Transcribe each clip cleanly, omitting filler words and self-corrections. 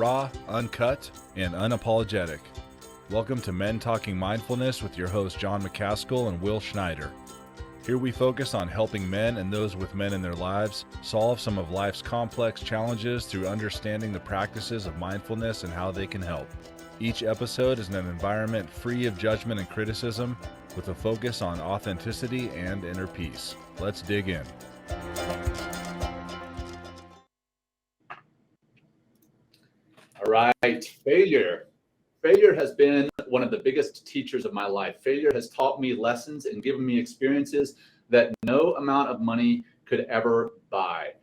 raw, uncut, and unapologetic. Welcome to Men Talking Mindfulness with your hosts John McCaskill and Will Schneider. Here we focus on helping men and those with men in their lives solve some of life's complex challenges through understanding the practices of mindfulness and how they can help. Each episode is in an environment free of judgment and criticism, with a focus on authenticity and inner peace. Let's dig in. All right, failure. Failure has been one of the biggest teachers of my life. Failure has taught me lessons and given me experiences that no amount of money could ever buy.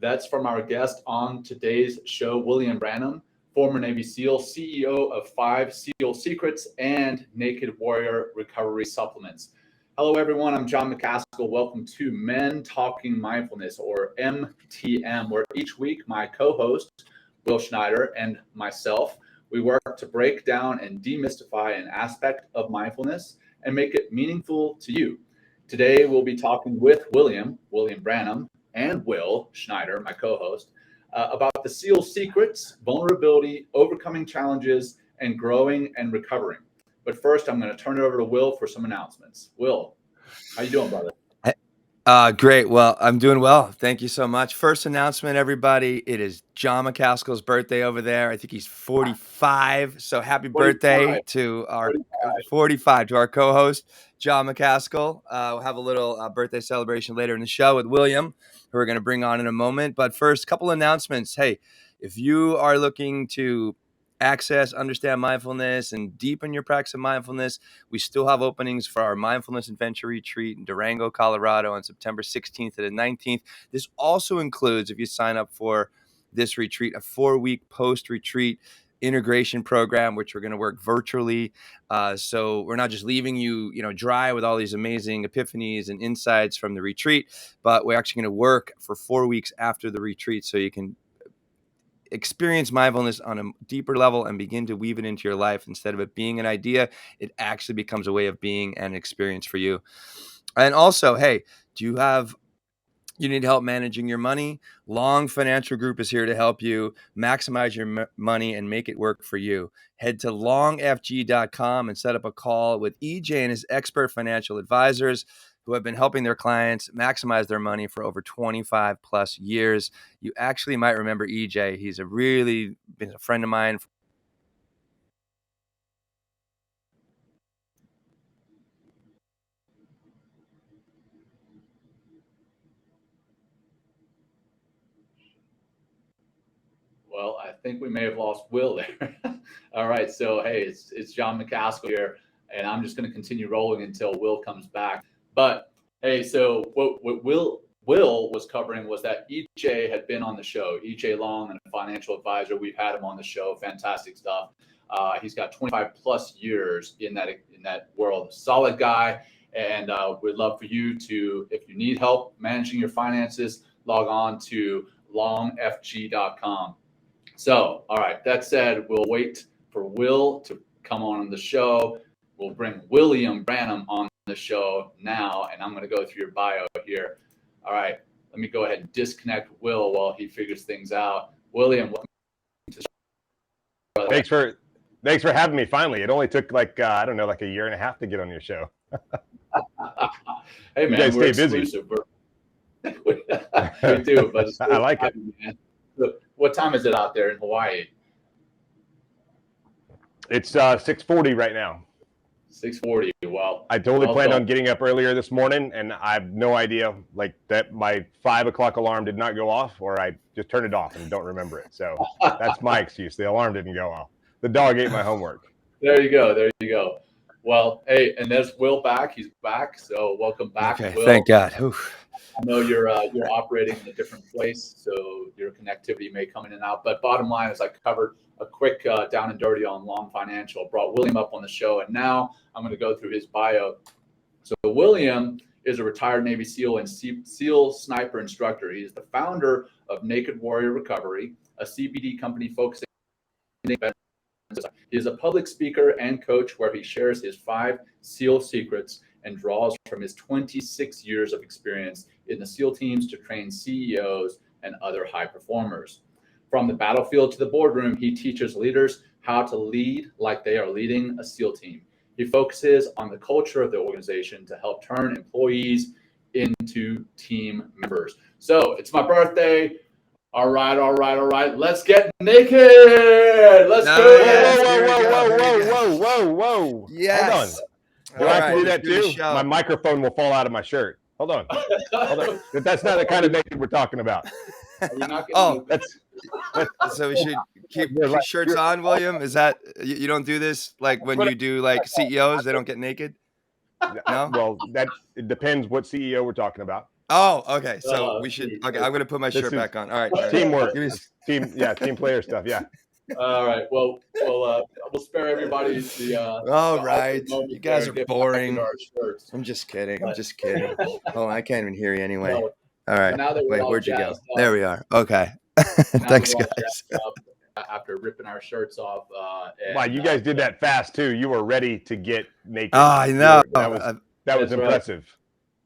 That's from our guest on today's show, William Branum, former Navy SEAL, CEO of 5 SEAL Secrets and Naked Warrior Recovery Supplements. Hello, everyone. I'm Jon McCaskill. Welcome to Men Talking Mindfulness, or MTM, where each week my co-host, Will Schneider, and myself, we work to break down and demystify an aspect of mindfulness and make it meaningful to you. Today, we'll be talking with William Branum, and Will Schneider, my co-host, about the SEAL secrets, vulnerability, overcoming challenges, and growing and recovering. But first, I'm going to turn it over to Will for some announcements. Will, how you doing, brother? Great. Well, I'm doing well. Thank you so much. First announcement, everybody. It is Jon McCaskill's birthday over there. I think he's 45. So happy 45. birthday to our 45 to our co-host, Jon McCaskill. We'll have a little birthday celebration later in the show with William, who we're going to bring on in a moment. But first, a couple announcements. Hey, if you are looking to access, understand mindfulness, and deepen your practice of mindfulness, we still have openings for our Mindfulness Adventure Retreat in Durango, Colorado on September 16th to the 19th. This also includes, if you sign up for this retreat, a 4-week post-retreat integration program, which we're going to work virtually. So we're not just leaving you, dry with all these amazing epiphanies and insights from the retreat, but we're actually going to work for 4 weeks after the retreat so you can experience mindfulness on a deeper level and begin to weave it into your life. Instead of it being an idea, it actually becomes a way of being and an experience for you. And also, hey, you need help managing your money? Long Financial Group is here to help you maximize your money and make it work for you. Head to longfg.com and set up a call with EJ and his expert financial advisors who have been helping their clients maximize their money for over 25 plus years. You actually might remember EJ. He's been a friend of mine. Well, I think we may have lost Will there. All right, so hey, it's Jon McCaskill here, and I'm just going to continue rolling until Will comes back. But hey, so what Will was covering was that EJ had been on the show. EJ Long, a financial advisor, we've had him on the show. Fantastic stuff. He's got 25 plus years in that world. Solid guy, and we'd love for you to, if you need help managing your finances, log on to longfg.com. So, all right, that said, we'll wait for Will to come on the show. We'll bring William Branum on the show now, and I'm going to go through your bio here. All right, let me go ahead and disconnect Will while he figures things out. William, welcome to the show. Thanks for having me finally. It only took like a year and a half to get on your show. Hey, man, you guys we're stay exclusive. Busy. We do, but it's I like it. Man. Look, what time is it out there in Hawaii? It's 6:40 right now. 6:40. Well, I totally planned on getting up earlier this morning, and I have no idea that my 5 o'clock alarm did not go off, or I just turned it off and don't remember it. So that's my excuse. The alarm didn't go off. The dog ate my homework. There you go. Well, hey, and there's Will back. He's back. So welcome back, Okay, Will. thank God. Oof. I know you're operating in a different place, so your connectivity may come in and out. But bottom line is I covered a quick down and dirty on Long Financial, brought William up on the show, and now I'm going to go through his bio. So William is a retired Navy SEAL and SEAL sniper instructor. He is the founder of Naked Warrior Recovery, a CBD company focusing on he is a public speaker and coach where he shares his 5 SEAL secrets and draws from his 26 years of experience in the SEAL teams to train CEOs and other high performers. From the battlefield to the boardroom, he teaches leaders how to lead like they are leading a SEAL team. He focuses on the culture of the organization to help turn employees into team members. So it's my birthday. All right. Let's get naked. Let's go. Yes, here we go, here we go. Whoa. Yes. Do I have to do that let's do the too? show. My microphone will fall out of my shirt. Hold on. That's not the kind of naked we're talking about. Oh, so we should keep shirts on, William? Is that, you don't do this like when you do like CEOs, they don't get naked? No? Well, it depends what CEO we're talking about. Oh, okay. So we should, okay, I'm going to put my shirt back on. All right. Teamwork. Team player stuff. Yeah. All right. Well, we'll spare everybody the. All right. You guys are boring. I'm just kidding. Oh, I can't even hear you anyway. No. All right. Wait, where'd you go? There we are. Okay. Thanks, guys. After ripping our shirts off. Wow, you guys did that fast too. You were ready to get naked. Oh, I know. That was impressive.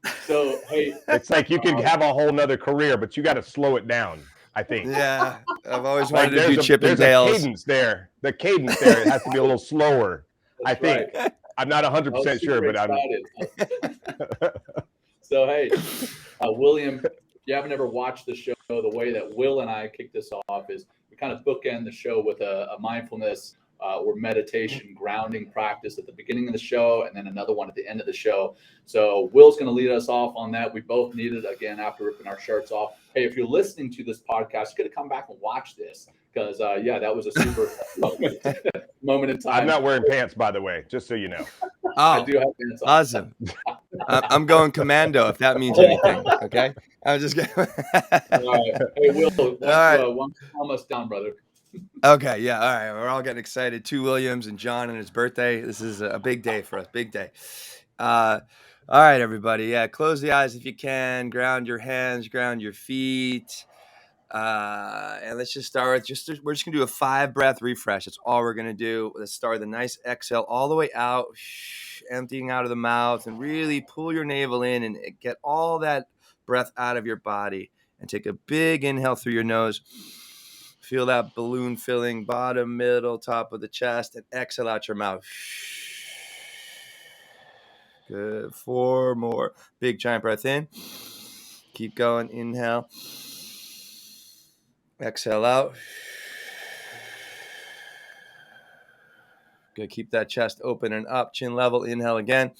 Right. So, hey. It's like you could have a whole nother career, but you got to slow it down, I think. Yeah. I've always wanted to do Chip and Dale's. There's a cadence there. The cadence there, it has to be a little slower, I think. Right. I'm not 100% sure, but I'm. So, hey, William, if you haven't ever watched the show, the way that Will and I kick this off is we kind of bookend the show with a mindfulness or meditation grounding practice at the beginning of the show, and then another one at the end of the show. So Will's going to lead us off on that. We both need it again after ripping our shirts off. Hey, if you're listening to this podcast, you got to come back and watch this because, that was a super moment in time. I'm not wearing pants, by the way, just so you know. Oh, I do have pants on. Awesome. I'm going commando, if that means anything. Okay. I'm just kidding. All right. Hey, Will, why don't you calm us down, brother? Okay. Yeah. All right. We're all getting excited. 2 Williams and Jon and his birthday. This is a big day for us. Big day. All right, everybody. Yeah. Close the eyes if you can. Ground your hands, ground your feet. And let's just start with we're just going to do a 5-breath refresh. That's all we're going to do. Let's start with a nice exhale all the way out, emptying out of the mouth, and really pull your navel in and get all that breath out of your body. And take a big inhale through your nose. Feel that balloon filling bottom, middle, top of the chest, and exhale out your mouth. Good. 4 more. Big giant breath in. Keep going. Inhale. Exhale out. Good. Keep that chest open and up. Chin level. Inhale again.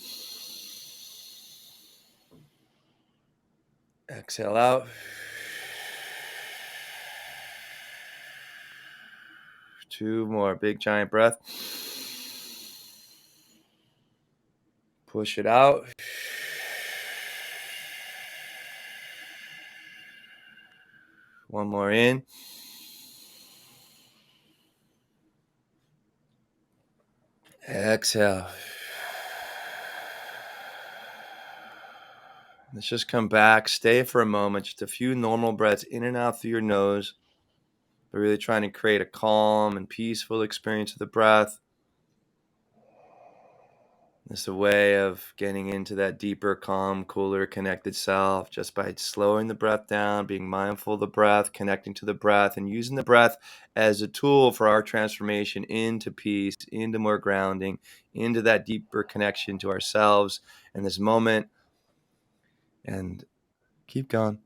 Exhale out. 2 more. Big giant breath. Push it out. One more in. Exhale. Let's just come back. Stay for a moment. Just a few normal breaths in and out through your nose. But really trying to create a calm and peaceful experience of the breath. It's a way of getting into that deeper, calm, cooler, connected self just by slowing the breath down, being mindful of the breath, connecting to the breath, and using the breath as a tool for our transformation into peace, into more grounding, into that deeper connection to ourselves in this moment. And keep going.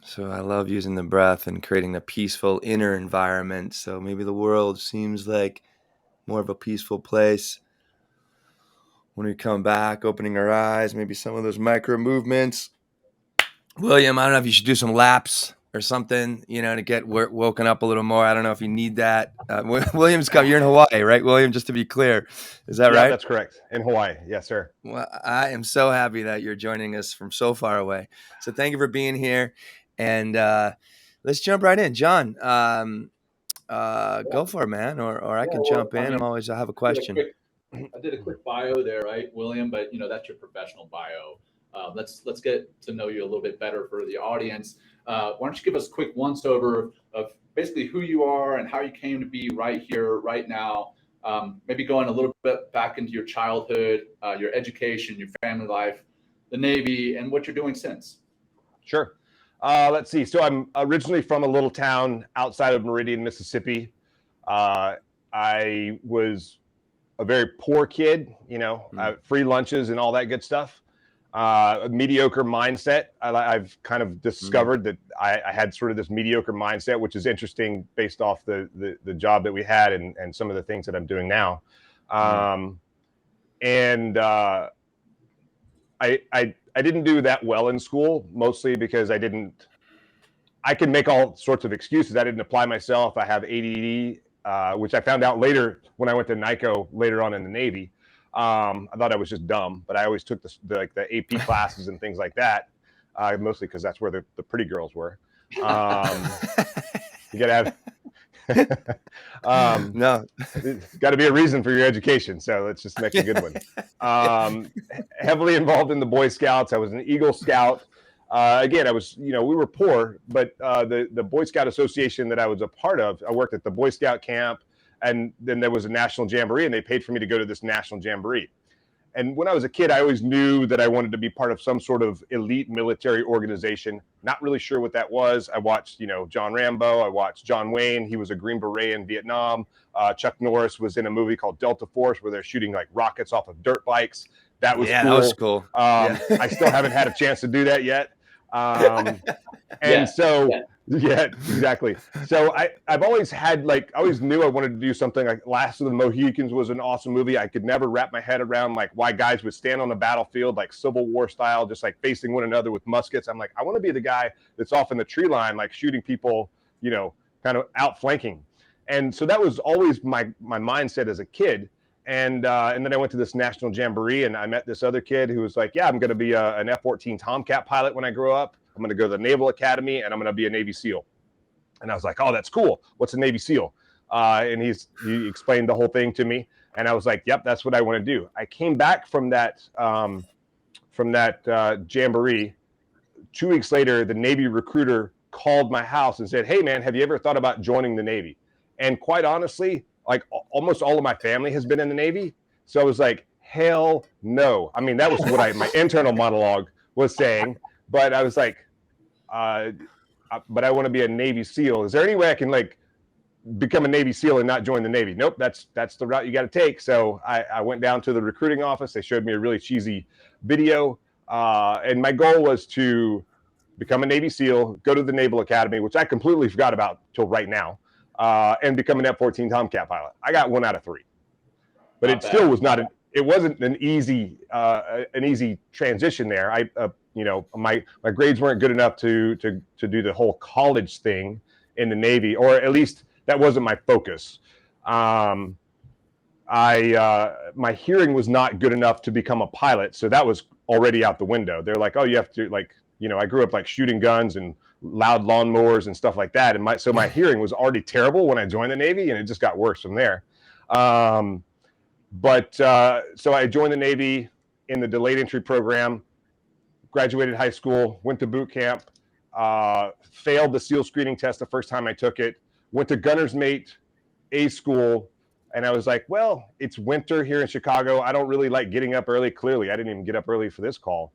So I love using the breath and creating a peaceful inner environment. So maybe the world seems like more of a peaceful place. When we come back, opening our eyes, maybe some of those micro movements. William, I don't know if you should do some laps or something, to get woken up a little more. I don't know if you need that. William's come. You're in Hawaii, right, William? Just to be clear. Is that right? That's correct. In Hawaii. Yes, sir. Well, I am so happy that you're joining us from so far away. So thank you for being here. And let's jump right in. Jon, go for it, man. Or I can jump in. I have a question. I did a quick bio there, right, William? But that's your professional bio. Let's get to know you a little bit better for the audience. Why don't you give us a quick once-over of basically who you are and how you came to be right here, right now. Maybe going a little bit back into your childhood, your education, your family life, the Navy, and what you're doing since. Sure. Let's see. So I'm originally from a little town outside of Meridian, Mississippi. I was a very poor kid, free lunches and all that good stuff. A mediocre mindset. I've kind of discovered that I had sort of this mediocre mindset, which is interesting based off the job that we had and some of the things that I'm doing now. I didn't do that well in school, mostly because I can make all sorts of excuses. I didn't apply myself. I have ADD, which I found out later when I went to NICO later on in the Navy. I thought I was just dumb, but I always took the AP classes and things like that, mostly because that's where the pretty girls were. You gotta have no, it's got to be a reason for your education. So let's just make a good one. Heavily involved in the Boy Scouts. I was an Eagle Scout. Again, I was, we were poor, but the Boy Scout Association that I was a part of, I worked at the Boy Scout camp. And then there was a national jamboree, and they paid for me to go to this national jamboree. And when I was a kid, I always knew that I wanted to be part of some sort of elite military organization. Not really sure what that was. I watched, John Rambo. I watched John Wayne. He was a Green Beret in Vietnam. Chuck Norris was in a movie called Delta Force where they're shooting like rockets off of dirt bikes. That was cool. That was cool. I still haven't had a chance to do that yet. Yeah, exactly. So I've always had I always knew I wanted to do something like Last of the Mohicans was an awesome movie. I could never wrap my head around why guys would stand on the battlefield like Civil War style, just facing one another with muskets. I'm I want to be the guy that's off in the tree line, shooting people, kind of outflanking. And so that was always my mindset as a kid. And then I went to this national jamboree and I met this other kid who was yeah, I'm going to be an F-14 Tomcat pilot when I grow up. I'm going to go to the Naval Academy and I'm going to be a Navy SEAL. And I was like, oh, that's cool. What's a Navy SEAL? And he explained the whole thing to me. And I was like, yep, that's what I want to do. I came back from that jamboree. 2 weeks later, the Navy recruiter called my house and said, hey, man, have you ever thought about joining the Navy? And quite honestly, almost all of my family has been in the Navy. So I was like, hell no. I mean, that was what my internal monologue was saying. But I was like, but I want to be a Navy SEAL. Is there any way I can become a Navy SEAL and not join the Navy? Nope, that's the route you got to take. So I went down to the recruiting office. They showed me a really cheesy video. And my goal was to become a Navy SEAL, go to the Naval Academy, which I completely forgot about till right now, and become an F-14 Tomcat pilot. I got 1 out of 3. But it still was not it wasn't an easy transition there. My grades weren't good enough to do the whole college thing in the Navy, or at least that wasn't my focus. My hearing was not good enough to become a pilot, so that was already out the window. They're like, oh, you have to I grew up shooting guns and loud lawnmowers and stuff like that, and my hearing was already terrible when I joined the Navy, and it just got worse from there. So I joined the Navy in the delayed entry program. Graduated high school, went to boot camp, failed the SEAL screening test the first time I took it, went to Gunner's Mate A school, and I was like, well, it's winter here in Chicago. I don't really like getting up early. Clearly, I didn't even get up early for this call.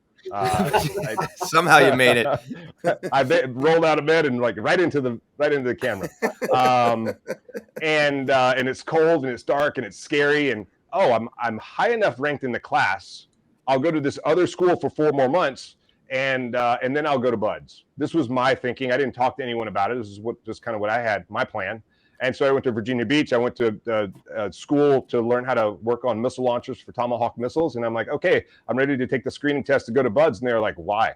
Somehow you made it. I rolled out of bed and right into the camera. And it's cold and it's dark and it's scary. And I'm high enough ranked in the class. I'll go to this other school for 4 more months, and then I'll go to Buds. This was my thinking. I didn't talk to anyone about it. This is just kind of what I had, my plan. And so I went to Virginia Beach. I went to school to learn how to work on missile launchers for Tomahawk missiles. And I'm like, okay, I'm ready to take the screening test to go to Buds. And they're like, why?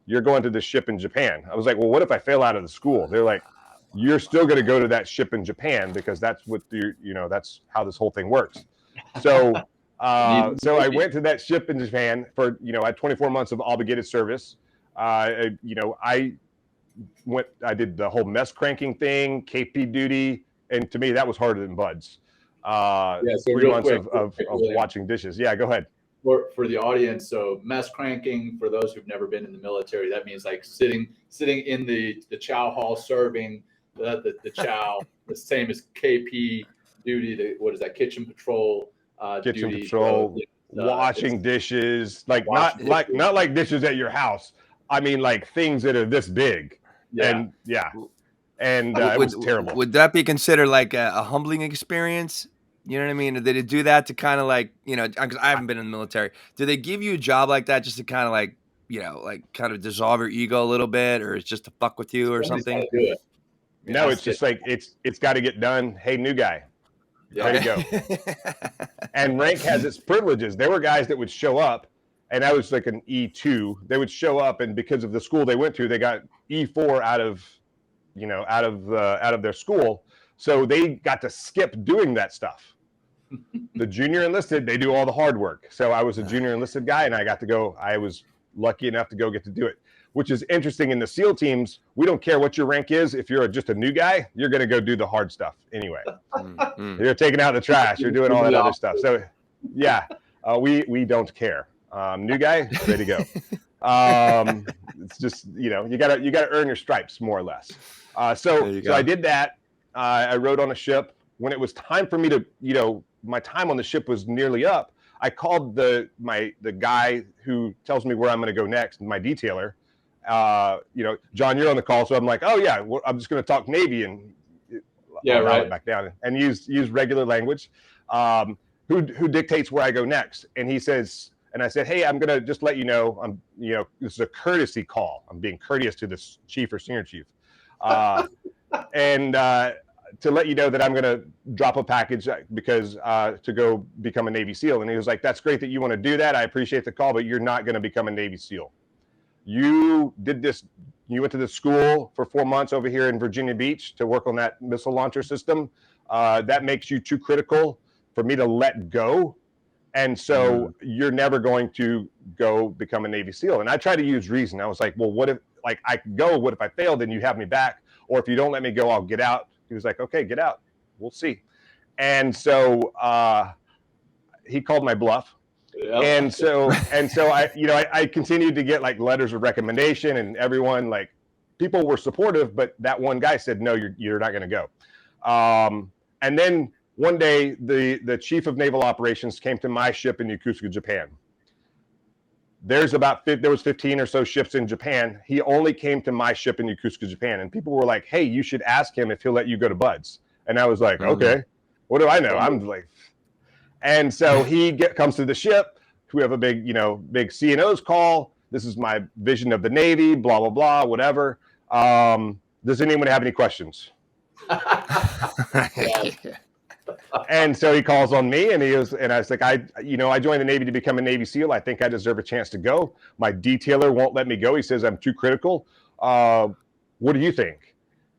You're going to this ship in Japan. I was like, well, what if I fail out of the school? They're like, you're still going to go to that ship in Japan because that's what that's how this whole thing works. So. So I went to that ship in Japan for, I had 24 months of obligated service. I did the whole mess cranking thing, KP duty. And to me, that was harder than Buds. 3 months of watching dishes. Yeah, go ahead. For the audience, so mess cranking, for those who've never been in the military, that means sitting in the chow hall serving the chow, the same as KP duty. What is that? Kitchen patrol. Washing dishes, not like dishes at your house, I mean, like things that are this big. Yeah. And it was terrible. Would that be considered like a humbling experience? You know what I mean? Did they do that to kind of like, because I haven't been in the military. Do they give you a job like that just to kind of like, like kind of dissolve your ego a little bit, or it's just to fuck with you or something? Do it. No, it's just like it's got to get done. Hey, new guy, there you go. And rank has its privileges. There were guys that would show up, and I was like an E2. They would show up, and because of the school they went to, they got E4 out of their school, so they got to skip doing that stuff. The junior enlisted, they do all the hard work. So I was a junior enlisted guy, and I got to go. I was lucky enough to get to do it, which is interesting. In the SEAL teams, we don't care what your rank is. If you're just a new guy, you're going to go do the hard stuff anyway. You're taking out the trash. You're doing all that other stuff. So yeah, we don't care. New guy, ready to go. It's just, you gotta earn your stripes, more or less. So I did that. I rode on a ship. When it was time for me to, my time on the ship was nearly up, I called the guy who tells me where I'm going to go next, my detailer. John, you're on the call, so I'm like, oh yeah, I'm just going to talk Navy and right back down and use regular language. Who dictates where I go next? And he says, and I said, hey, I'm going to just let you know, this is a courtesy call. I'm being courteous to this chief or senior chief. And to let you know that I'm going to drop a package because to go become a Navy SEAL. And he was like, that's great that you want to do that. I appreciate the call, but you're not going to become a Navy SEAL. You did this. You went to the school for 4 months over here in Virginia Beach to work on that missile launcher system. That makes you too critical for me to let go. And so you're never going to go become a Navy SEAL. And I tried to use reason. I was like, well, what if I could go? What if I fail? Then you have me back. Or if you don't let me go, I'll get out. He was like, okay, get out. We'll see. And so he called my bluff. Yep. And so I continued to get like letters of recommendation, and everyone, like, people were supportive, but that one guy said, no, you're not going to go. And then one day the chief of naval operations came to my ship in Yokosuka, Japan. There was 15 or so ships in Japan. He only came to my ship in Yokosuka, Japan. And people were like, hey, you should ask him if he'll let you go to Bud's. And I was like, okay, what do I know? I'm like, and so he comes to the ship. We have a big C&O's call. This is my vision of the Navy, blah, blah, blah, whatever. Does anyone have any questions? And so he calls on me, and I was like, I joined the Navy to become a Navy SEAL. I think I deserve a chance to go. My detailer won't let me go. He says I'm too critical. What do you think?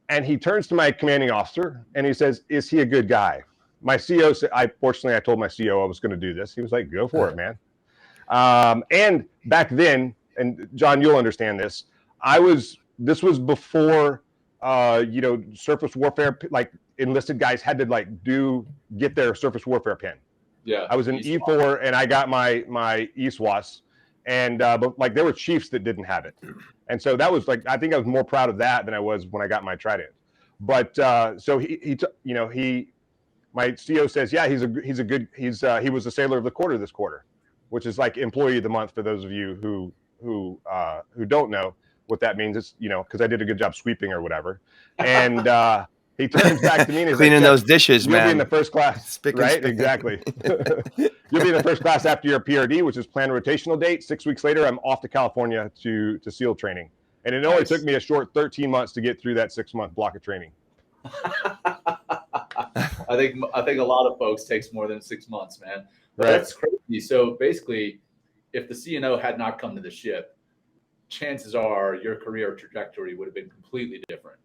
And he turns to my commanding officer and he says, is he a good guy? My CO said, I told my CO I was going to do this. He was like, go for it, man. And back then, and John, you'll understand this. This was before, surface warfare, like enlisted guys had to get their surface warfare pin. Yeah. I was in E4 and I got my ESWAS, and but like there were chiefs that didn't have it. And so that was like, I think I was more proud of that than I was when I got my trident. But so my CO says, yeah, he was the sailor of the quarter this quarter, which is like employee of the month for those of you who don't know what that means. It's, because I did a good job sweeping or whatever. And he turns back to me and he's cleaning like, those dishes, man. You'll be in the first class, right? Exactly. You'll be in the first class after your PRD, which is planned rotational date. 6 weeks later, I'm off to California to SEAL training. And it only took me a short 13 months to get through that 6-month block of training. I think a lot of folks takes more than 6 months, man. But That's crazy. So basically, if the C&O had not come to the ship, chances are your career trajectory would have been completely different.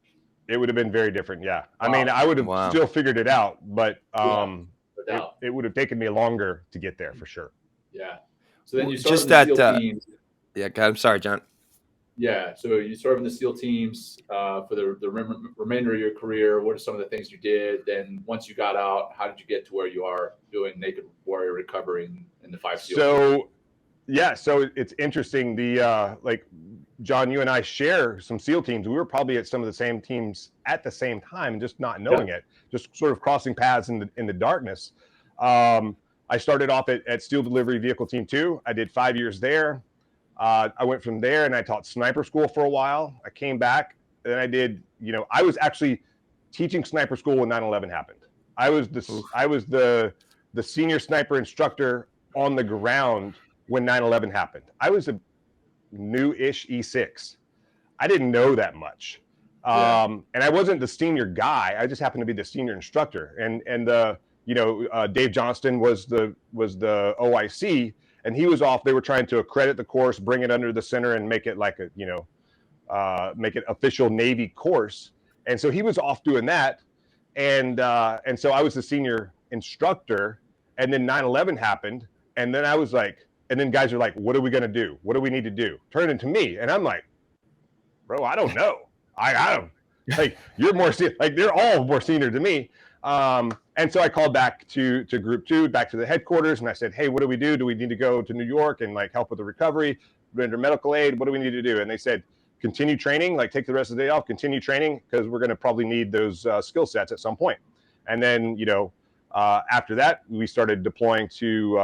It would have been very different, yeah. Wow. I mean, I would have still figured it out, but it would have taken me longer to get there for sure. Yeah. So then you served in the SEAL teams. Yeah, I'm sorry, John. Yeah. So you served in the SEAL teams for the remainder of your career. What are some of the things you did? Then once you got out, how did you get to where you are doing Naked Warrior Recovery in the 5 SEAL teams? So it's interesting. Like John, you and I share some SEAL teams. We were probably at some of the same teams at the same time, and just not knowing it, just sort of crossing paths in the darkness. I started off at Steel Delivery Vehicle Team 2. I did 5 years there. I went from there and I taught sniper school for a while. I came back and I did, I was actually teaching sniper school when 9/11 happened. I was the senior sniper instructor on the ground when 9/11 happened. I was a new-ish E6. I didn't know that much. And I wasn't the senior guy. I just happened to be the senior instructor. And Dave Johnston was the OIC, and he was off. They were trying to accredit the course, bring it under the center, and make it like make it official Navy course. And so he was off doing that. And so I was the senior instructor, and then 9/11 happened. And then I was like, and then guys are like, what are we going to do? What do we need to do? Turn it to me. And I'm like, bro, I don't know. I don't, like, you're more, like, they're all more senior to me. And so I called back to group 2, back to the headquarters. And I said, hey, what do we do? Do we need to go to New York and like help with the recovery, render medical aid? What do we need to do? And they said, continue training, like take the rest of the day off, continue training, because we're going to probably need those skill sets at some point. And then, after that, we started deploying to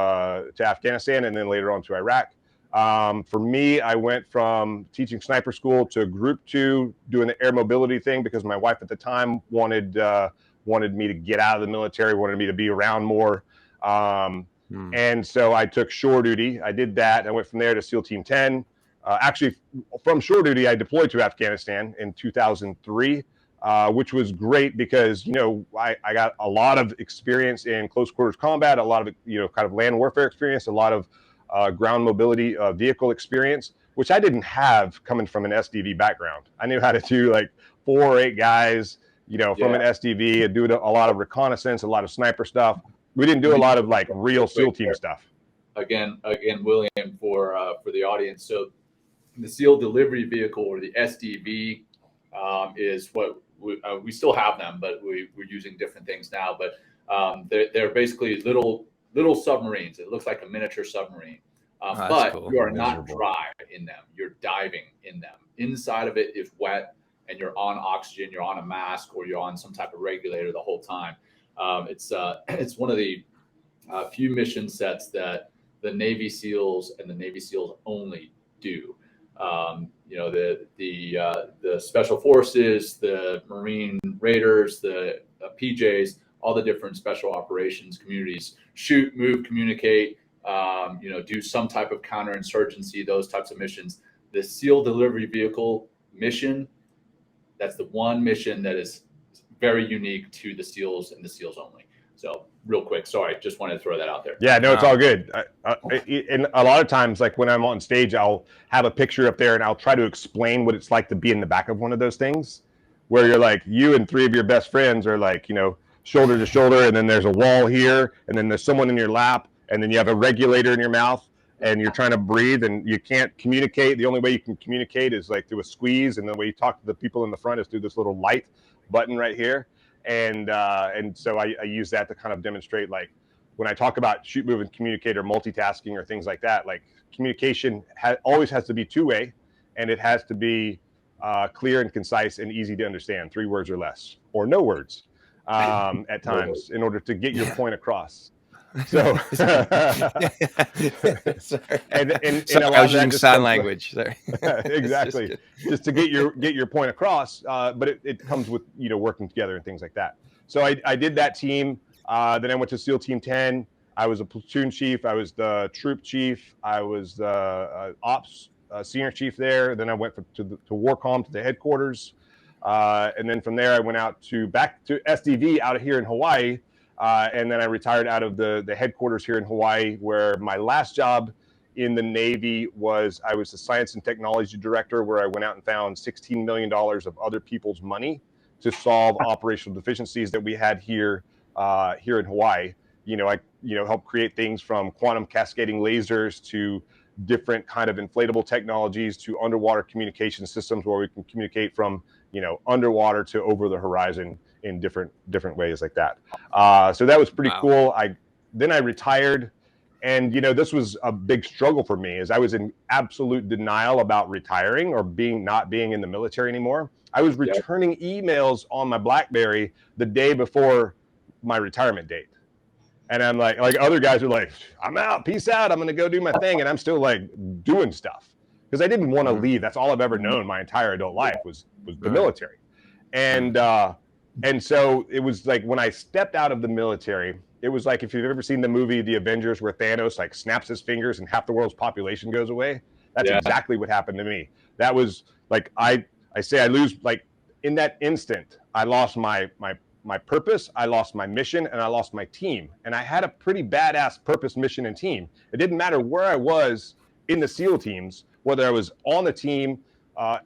Afghanistan and then later on to Iraq. For me, I went from teaching sniper school to group 2, doing the air mobility thing because my wife at the time wanted me to get out of the military, wanted me to be around more. And so I took shore duty. I did that. I went from there to SEAL Team 10. Actually, from shore duty, I deployed to Afghanistan in 2003. Which was great because, I got a lot of experience in close quarters combat, a lot of, kind of land warfare experience, a lot of ground mobility vehicle experience, which I didn't have coming from an SDV background. I knew how to do like 4 or 8 guys, from an SDV and do a lot of reconnaissance, a lot of sniper stuff. We didn't do a lot of like real SEAL team stuff. Again, William, for the audience. So the SEAL delivery vehicle, or the SDV, is what we still have them, but we're using different things now. But they're basically little submarines. It looks like a miniature submarine, but cool. You are not dry in them. You're diving in them. Inside of it is wet, and you're on oxygen. You're on a mask, or you're on some type of regulator the whole time. It's one of the few mission sets that the Navy SEALs and the Navy SEALs only do. The special forces, the Marine Raiders, the PJs, all the different special operations communities shoot, move, communicate, do some type of counterinsurgency, those types of missions. The SEAL delivery vehicle mission, that's the one mission that is very unique to the SEALs and the SEALs only. So real quick, sorry, just wanted to throw that out there. Yeah, no, it's all good. And a lot of times, like when I'm on stage, I'll have a picture up there and I'll try to explain what it's like to be in the back of one of those things, where you're like, you and 3 of your best friends are like, shoulder to shoulder, and then there's a wall here, and then there's someone in your lap, and then you have a regulator in your mouth, and you're trying to breathe, and you can't communicate. The only way you can communicate is like through a squeeze, and the way you talk to the people in the front is through this little light button right here. And so I use that to kind of demonstrate, like, when I talk about shoot, move, and communicate, or multitasking, or things like that, like communication always has to be 2-way, and it has to be clear and concise and easy to understand, 3 words or less, or no words at times, in order to get your point across. So, and a lot of that just sign language. Sorry. Exactly, just to get your point across. But it comes with working together and things like that. So I did that team. Then I went to SEAL Team 10. I was a platoon chief. I was the troop chief. I was the ops senior chief there. Then I went to WARCOM, to the headquarters, and then from there I went back to SDV out of here in Hawaii. And then I retired out of the headquarters here in Hawaii, where my last job in the Navy was I was the science and technology director, where I went out and found $16 million of other people's money to solve operational deficiencies that we had here in Hawaii. I helped create things from quantum cascading lasers to different kind of inflatable technologies to underwater communication systems, where we can communicate from underwater to over the horizon in different ways like that. So that was pretty cool. Then I retired, and this was a big struggle for me, as I was in absolute denial about retiring or not being in the military anymore. I was returning emails on my BlackBerry the day before my retirement date. And I'm like other guys are like, I'm out, peace out, I'm going to go do my thing. And I'm still like doing stuff. because I didn't want to leave. That's all I've ever known my entire adult life was the military. And so it was like when I stepped out of the military, it was like if you've ever seen the movie The Avengers where Thanos like snaps his fingers and half the world's population goes away. That's exactly what happened to me. That was like I lose, like in that instant, I lost my purpose, I lost my mission, and I lost my team. And I had a pretty badass purpose, mission, and team. It didn't matter where I was in the SEAL teams, whether I was on the team,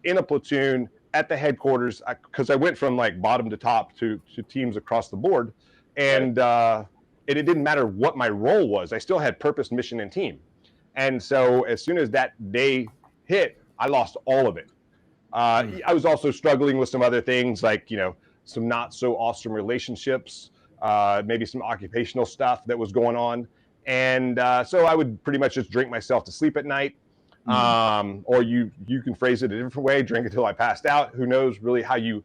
in a platoon, at the headquarters, because I went from like bottom to top to teams across the board. And it didn't matter what my role was. I still had purpose, mission, and team. And so as soon as that day hit, I lost all of it. I was also struggling with some other things, like, some not so awesome relationships, maybe some occupational stuff that was going on. And so I would pretty much just drink myself to sleep at night. Or you can phrase it a different way, drink until I passed out. Who knows really how you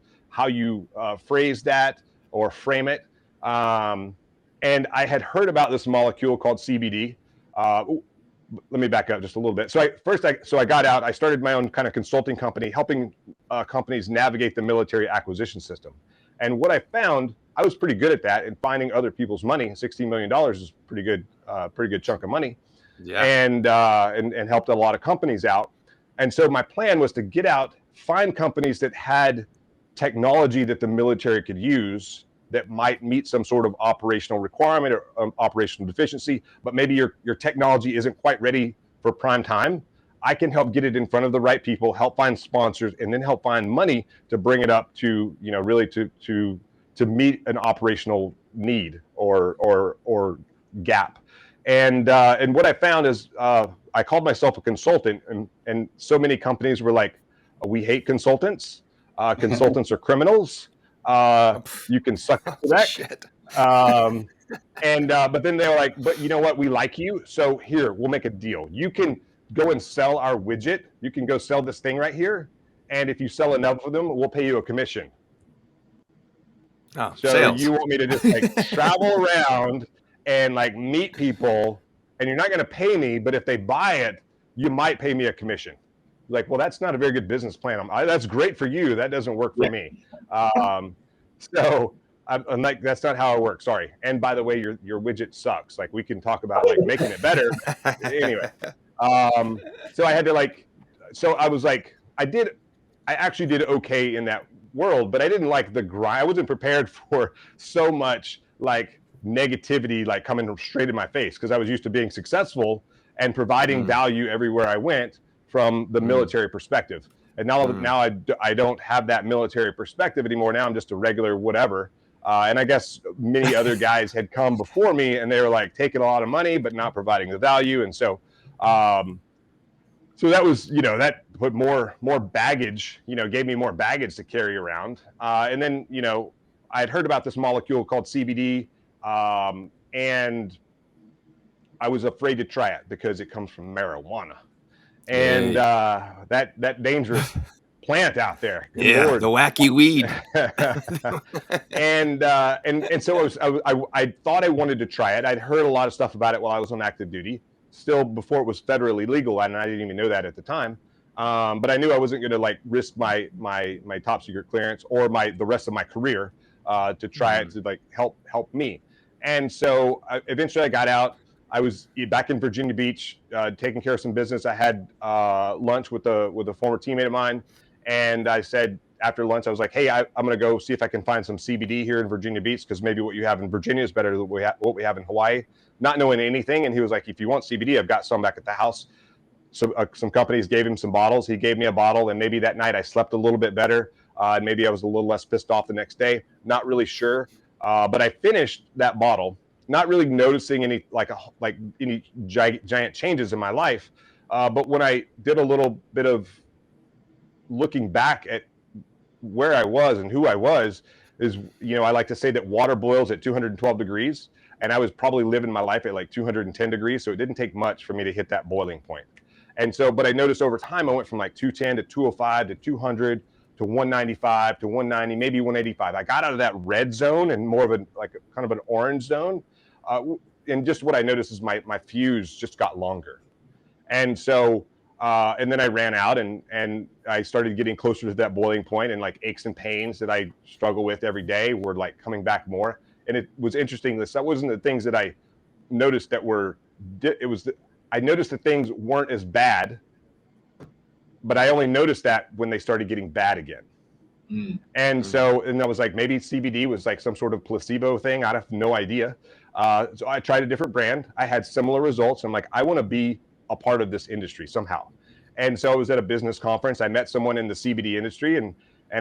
phrase that or frame it. And I had heard about this molecule called CBD. Let me back up just a little bit. So I got out. I started my own kind of consulting company, helping companies navigate the military acquisition system. And what I found, I was pretty good at that, and finding other people's money. $16 million is pretty good chunk of money. Yeah. And helped a lot of companies out. And so my plan was to get out, find companies that had technology that the military could use that might meet some sort of operational requirement or operational deficiency, but maybe your technology isn't quite ready for prime time. I can help get it in front of the right people, help find sponsors, and then help find money to bring it up to, really to meet an operational need or gap. And what I found is I called myself a consultant, and so many companies were like, we hate consultants. Consultants are criminals. You can suck that. But then they were like, but you know what? We like you. So here, we'll make a deal. You can go and sell our widget. You can go sell this thing right here. And if you sell enough of them, we'll pay you a commission. Oh, so sales. You want me to just like travel around and like meet people, and you're not going to pay me, but if they buy it, you might pay me a commission. Like, well, that's not a very good business plan. That's great for you. That doesn't work for me. So I'm like, that's not how it works. Sorry. And by the way, your widget sucks. Like, we can talk about like making it better. Anyway. So I had to I was like, I actually did okay in that world, but I didn't like the grind. I wasn't prepared for so much like negativity, like coming straight in my face, because I was used to being successful and providing value everywhere I went from the military perspective. And now I don't have that military perspective anymore. Now I'm just a regular whatever. And I guess many other guys had come before me, and they were like taking a lot of money, but not providing the value. And so, so that was, that put more baggage, gave me more baggage to carry around. And then, I had heard about this molecule called CBD, and I was afraid to try it because it comes from marijuana. And that dangerous plant out there. Yeah, Lord. The wacky weed. and so I thought I wanted to try it. I'd heard a lot of stuff about it while I was on active duty, still before it was federally legal, and I didn't even know that at the time. But I knew I wasn't going to like risk my top secret clearance or the rest of my career to try it to like help me. And so eventually I got out. I was back in Virginia Beach, taking care of some business. I had lunch with a former teammate of mine, and I said after lunch, I was like, "Hey, I'm going to go see if I can find some CBD here in Virginia Beach, because maybe what you have in Virginia is better than what we have in Hawaii." Not knowing anything, and he was like, "If you want CBD, I've got some back at the house." So some companies gave him some bottles. He gave me a bottle, and maybe that night I slept a little bit better, and maybe I was a little less pissed off the next day. Not really sure, but I finished that bottle, not really noticing any any giant changes in my life. But when I did a little bit of looking back at where I was and who I was, is, I like to say that water boils at 212 degrees, and I was probably living my life at like 210 degrees. So it didn't take much for me to hit that boiling point. And so, but I noticed over time, I went from like 210 to 205 to 200 to 195 to 190, maybe 185. I got out of that red zone and more of kind of an orange zone. And just what I noticed is my fuse just got longer. And so and then I ran out and I started getting closer to that boiling point, and like aches and pains that I struggle with every day were like coming back more. And it was interesting. That wasn't the things that I noticed that were, I noticed that things weren't as bad, but I only noticed that when they started getting bad again. And so, and I was like, maybe CBD was like some sort of placebo thing. I have no idea. So I tried a different brand. I had similar results. I'm like, I want to be a part of this industry somehow. And so I was at a business conference. I met someone in the CBD industry, and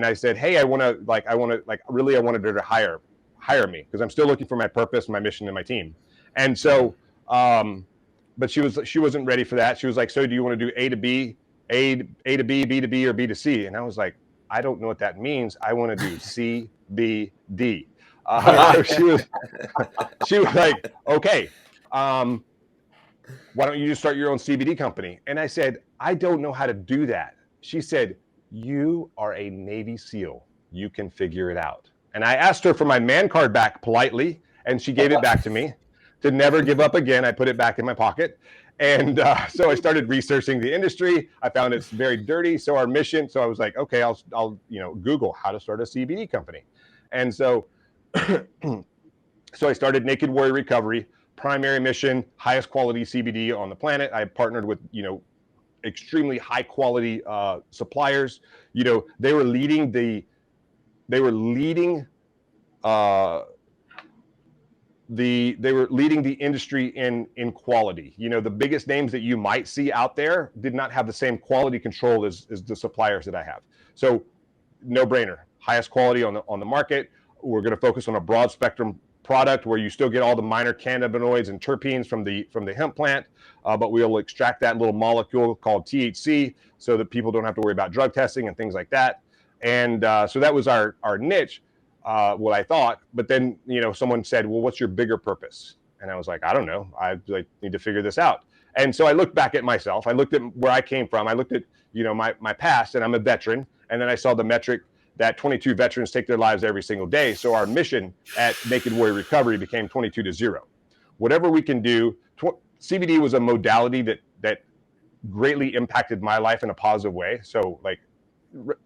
I said, hey, I wanted her to hire me because I'm still looking for my purpose, my mission, and my team. And so, but she wasn't ready for that. She was like, so do you want to do A to B, B to B, or B to C? And I was like, I don't know what that means. I want to do C, B, D. So she was like, okay, why don't you just start your own CBD company? And I said, I don't know how to do that. She said, you are a Navy SEAL. You can figure it out. And I asked her for my man card back politely, and she gave it back to me. To never give up again, I put it back in my pocket. And so I started researching the industry. I found it's very dirty. So our mission, so I was like, okay, I'll Google how to start a CBD company. And so, so I started Naked Warrior Recovery, primary mission, highest quality CBD on the planet. I partnered with, extremely high quality suppliers. They were leading the industry in quality. The biggest names that you might see out there did not have the same quality control as the suppliers that I have. So no brainer, highest quality on the market. We're going to focus on a broad spectrum product where you still get all the minor cannabinoids and terpenes from the hemp plant, but we'll extract that little molecule called THC so that people don't have to worry about drug testing and things like that. And so that was our niche. What I thought, but then, someone said, well, what's your bigger purpose? And I was like, I don't know. I need to figure this out. And so I looked back at myself. I looked at where I came from. I looked at, my past, and I'm a veteran. And then I saw the metric that 22 veterans take their lives every single day. So our mission at Naked Warrior Recovery became 22-0. Whatever we can do, CBD was a modality that greatly impacted my life in a positive way. So like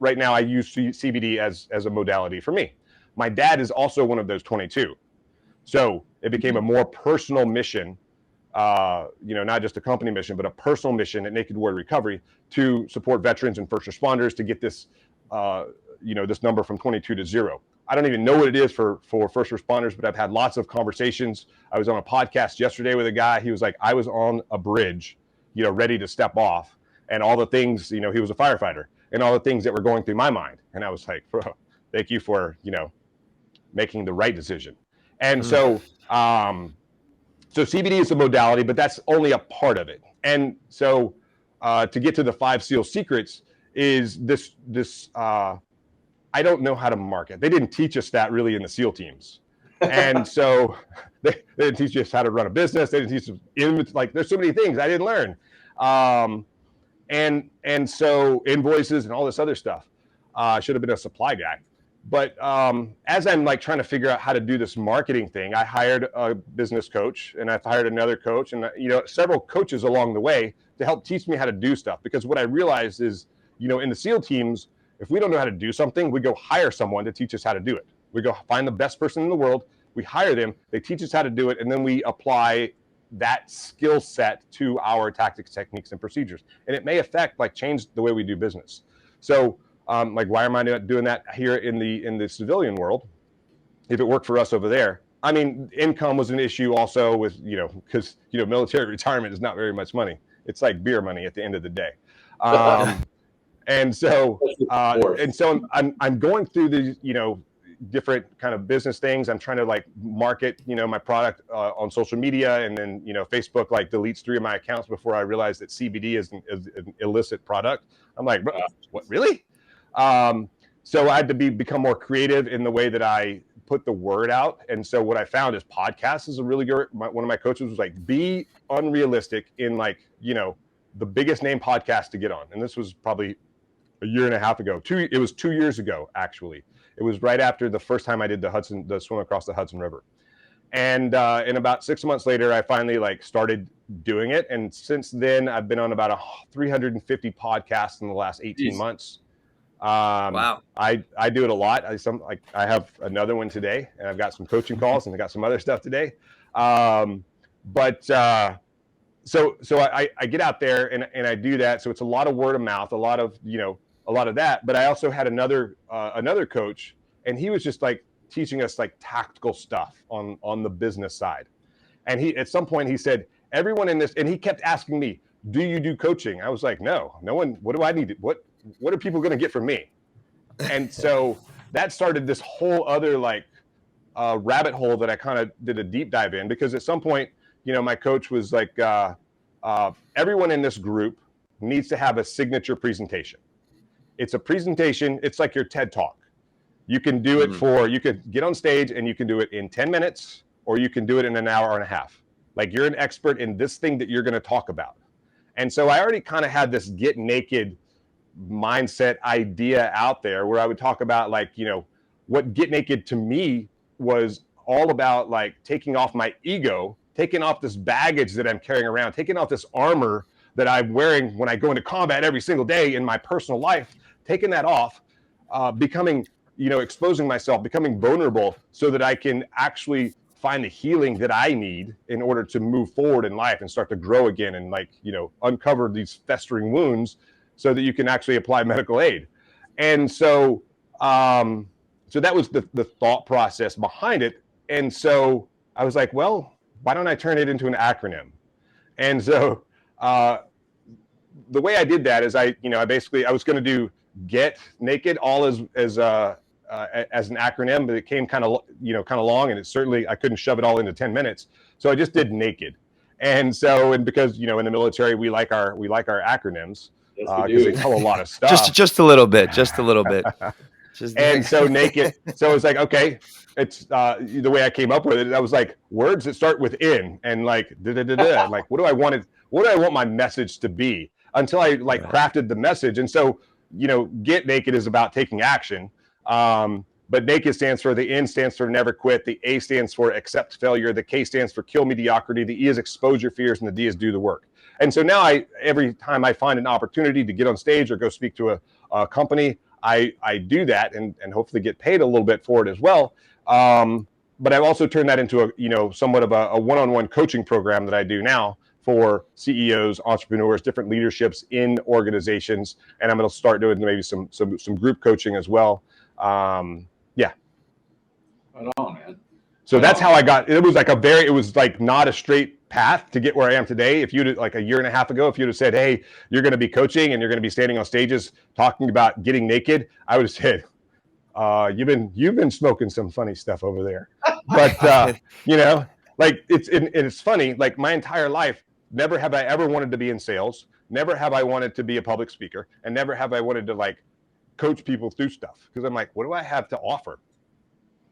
right now I use CBD as a modality for me. My dad is also one of those 22. So it became a more personal mission, not just a company mission, but a personal mission at Naked Warrior Recovery to support veterans and first responders to get this, this number from 22-0. I don't even know what it is for first responders, but I've had lots of conversations. I was on a podcast yesterday with a guy. He was like, I was on a bridge, ready to step off, and all the things, he was a firefighter, and all the things that were going through my mind. And I was like, bro, thank you for, making the right decision. And so CBD is a modality, but that's only a part of it. And so to get to the 5 SEAL secrets is this I don't know how to market. They didn't teach us that really in the SEAL teams. And so they didn't teach us how to run a business. They didn't teach us, there's so many things I didn't learn. And so invoices and all this other stuff. I should have been a supply guy. But as I'm trying to figure out how to do this marketing thing, I hired a business coach, and I've hired another coach, and several coaches along the way to help teach me how to do stuff. Because what I realized is, in the SEAL teams, if we don't know how to do something, we go hire someone to teach us how to do it. We go find the best person in the world, we hire them, they teach us how to do it, and then we apply that skill set to our tactics, techniques, and procedures. And it may affect, change the way we do business. So why am I not doing that here in the civilian world? If it worked for us over there, I mean, income was an issue also with, because, military retirement is not very much money. It's like beer money at the end of the day. And so I'm going through these, different kind of business things. I'm trying to market, my product on social media, and then, Facebook deletes 3 of my accounts before I realize that CBD is an illicit product. I'm like, what, really? So I had to become more creative in the way that I put the word out. And so what I found is podcasts is a really good, one of my coaches was like, be unrealistic in the biggest name podcast to get on. And this was probably a year and a half ago. It was 2 years ago, actually. It was right after the first time I did the swim across the Hudson River. And about 6 months later, I finally like started doing it. And since then, I've been on about 350 podcasts in the last 18 months. Wow. I do it a lot. I have another one today, and I've got some coaching calls, and I got some other stuff today. So I get out there and I do that. So it's a lot of word of mouth, a lot of that. But I also had another coach, and he was just like teaching us like tactical stuff on the business side. And he, at some point he said, everyone in this, and he kept asking me, do you do coaching? I was like, no one, what do I need? What are people going to get from me? And so that started this whole other like rabbit hole that I kind of did a deep dive in, because at some point, my coach was like, everyone in this group needs to have a signature presentation. It's a presentation. It's like your TED Talk. You can do it you could get on stage and you can do it in 10 minutes, or you can do it in an hour and a half. Like, you're an expert in this thing that you're going to talk about. And so I already kind of had this get naked mindset idea out there, where I would talk about like, what get naked to me was all about, like taking off my ego, taking off this baggage that I'm carrying around, taking off this armor that I'm wearing when I go into combat every single day in my personal life, taking that off, becoming, exposing myself, becoming vulnerable, so that I can actually find the healing that I need in order to move forward in life and start to grow again, and like, uncover these festering wounds so that you can actually apply medical aid. And so, so that was the thought process behind it. And so I was like, well, why don't I turn it into an acronym? And so the way I did that is I was going to do Get Naked all as an acronym, but it came kind of long, and I couldn't shove it all into 10 minutes. So I just did Naked. And so, and because, in the military, we like our acronyms, because they tell a lot of stuff. Just a little bit. And so Naked. So it's like, okay, it's the way I came up with it. I was like, words that start with in, and like like, what do I want my message to be, until I crafted the message. And so, Get Naked is about taking action. But Naked stands for, the N stands for never quit. The A stands for accept failure. The K stands for kill mediocrity. The E is expose your fears, and the D is do the work. And so now every time I find an opportunity to get on stage or go speak to a company, I do that, and hopefully get paid a little bit for it as well. But I've also turned that into somewhat of a one-on-one coaching program that I do now for CEOs, entrepreneurs, different leaderships in organizations. And I'm going to start doing maybe some group coaching as well. Yeah. Right on, man. So that's how I got, it was like not a straight path to get where I am today. If you'd, like a year and a half ago, if you'd have said, hey, you're going to be coaching and you're going to be standing on stages talking about getting naked, I would have said, you've been smoking some funny stuff over there. But, like it's funny, like my entire life, never have I ever wanted to be in sales. Never have I wanted to be a public speaker, and never have I wanted to like coach people through stuff. Because I'm like, what do I have to offer?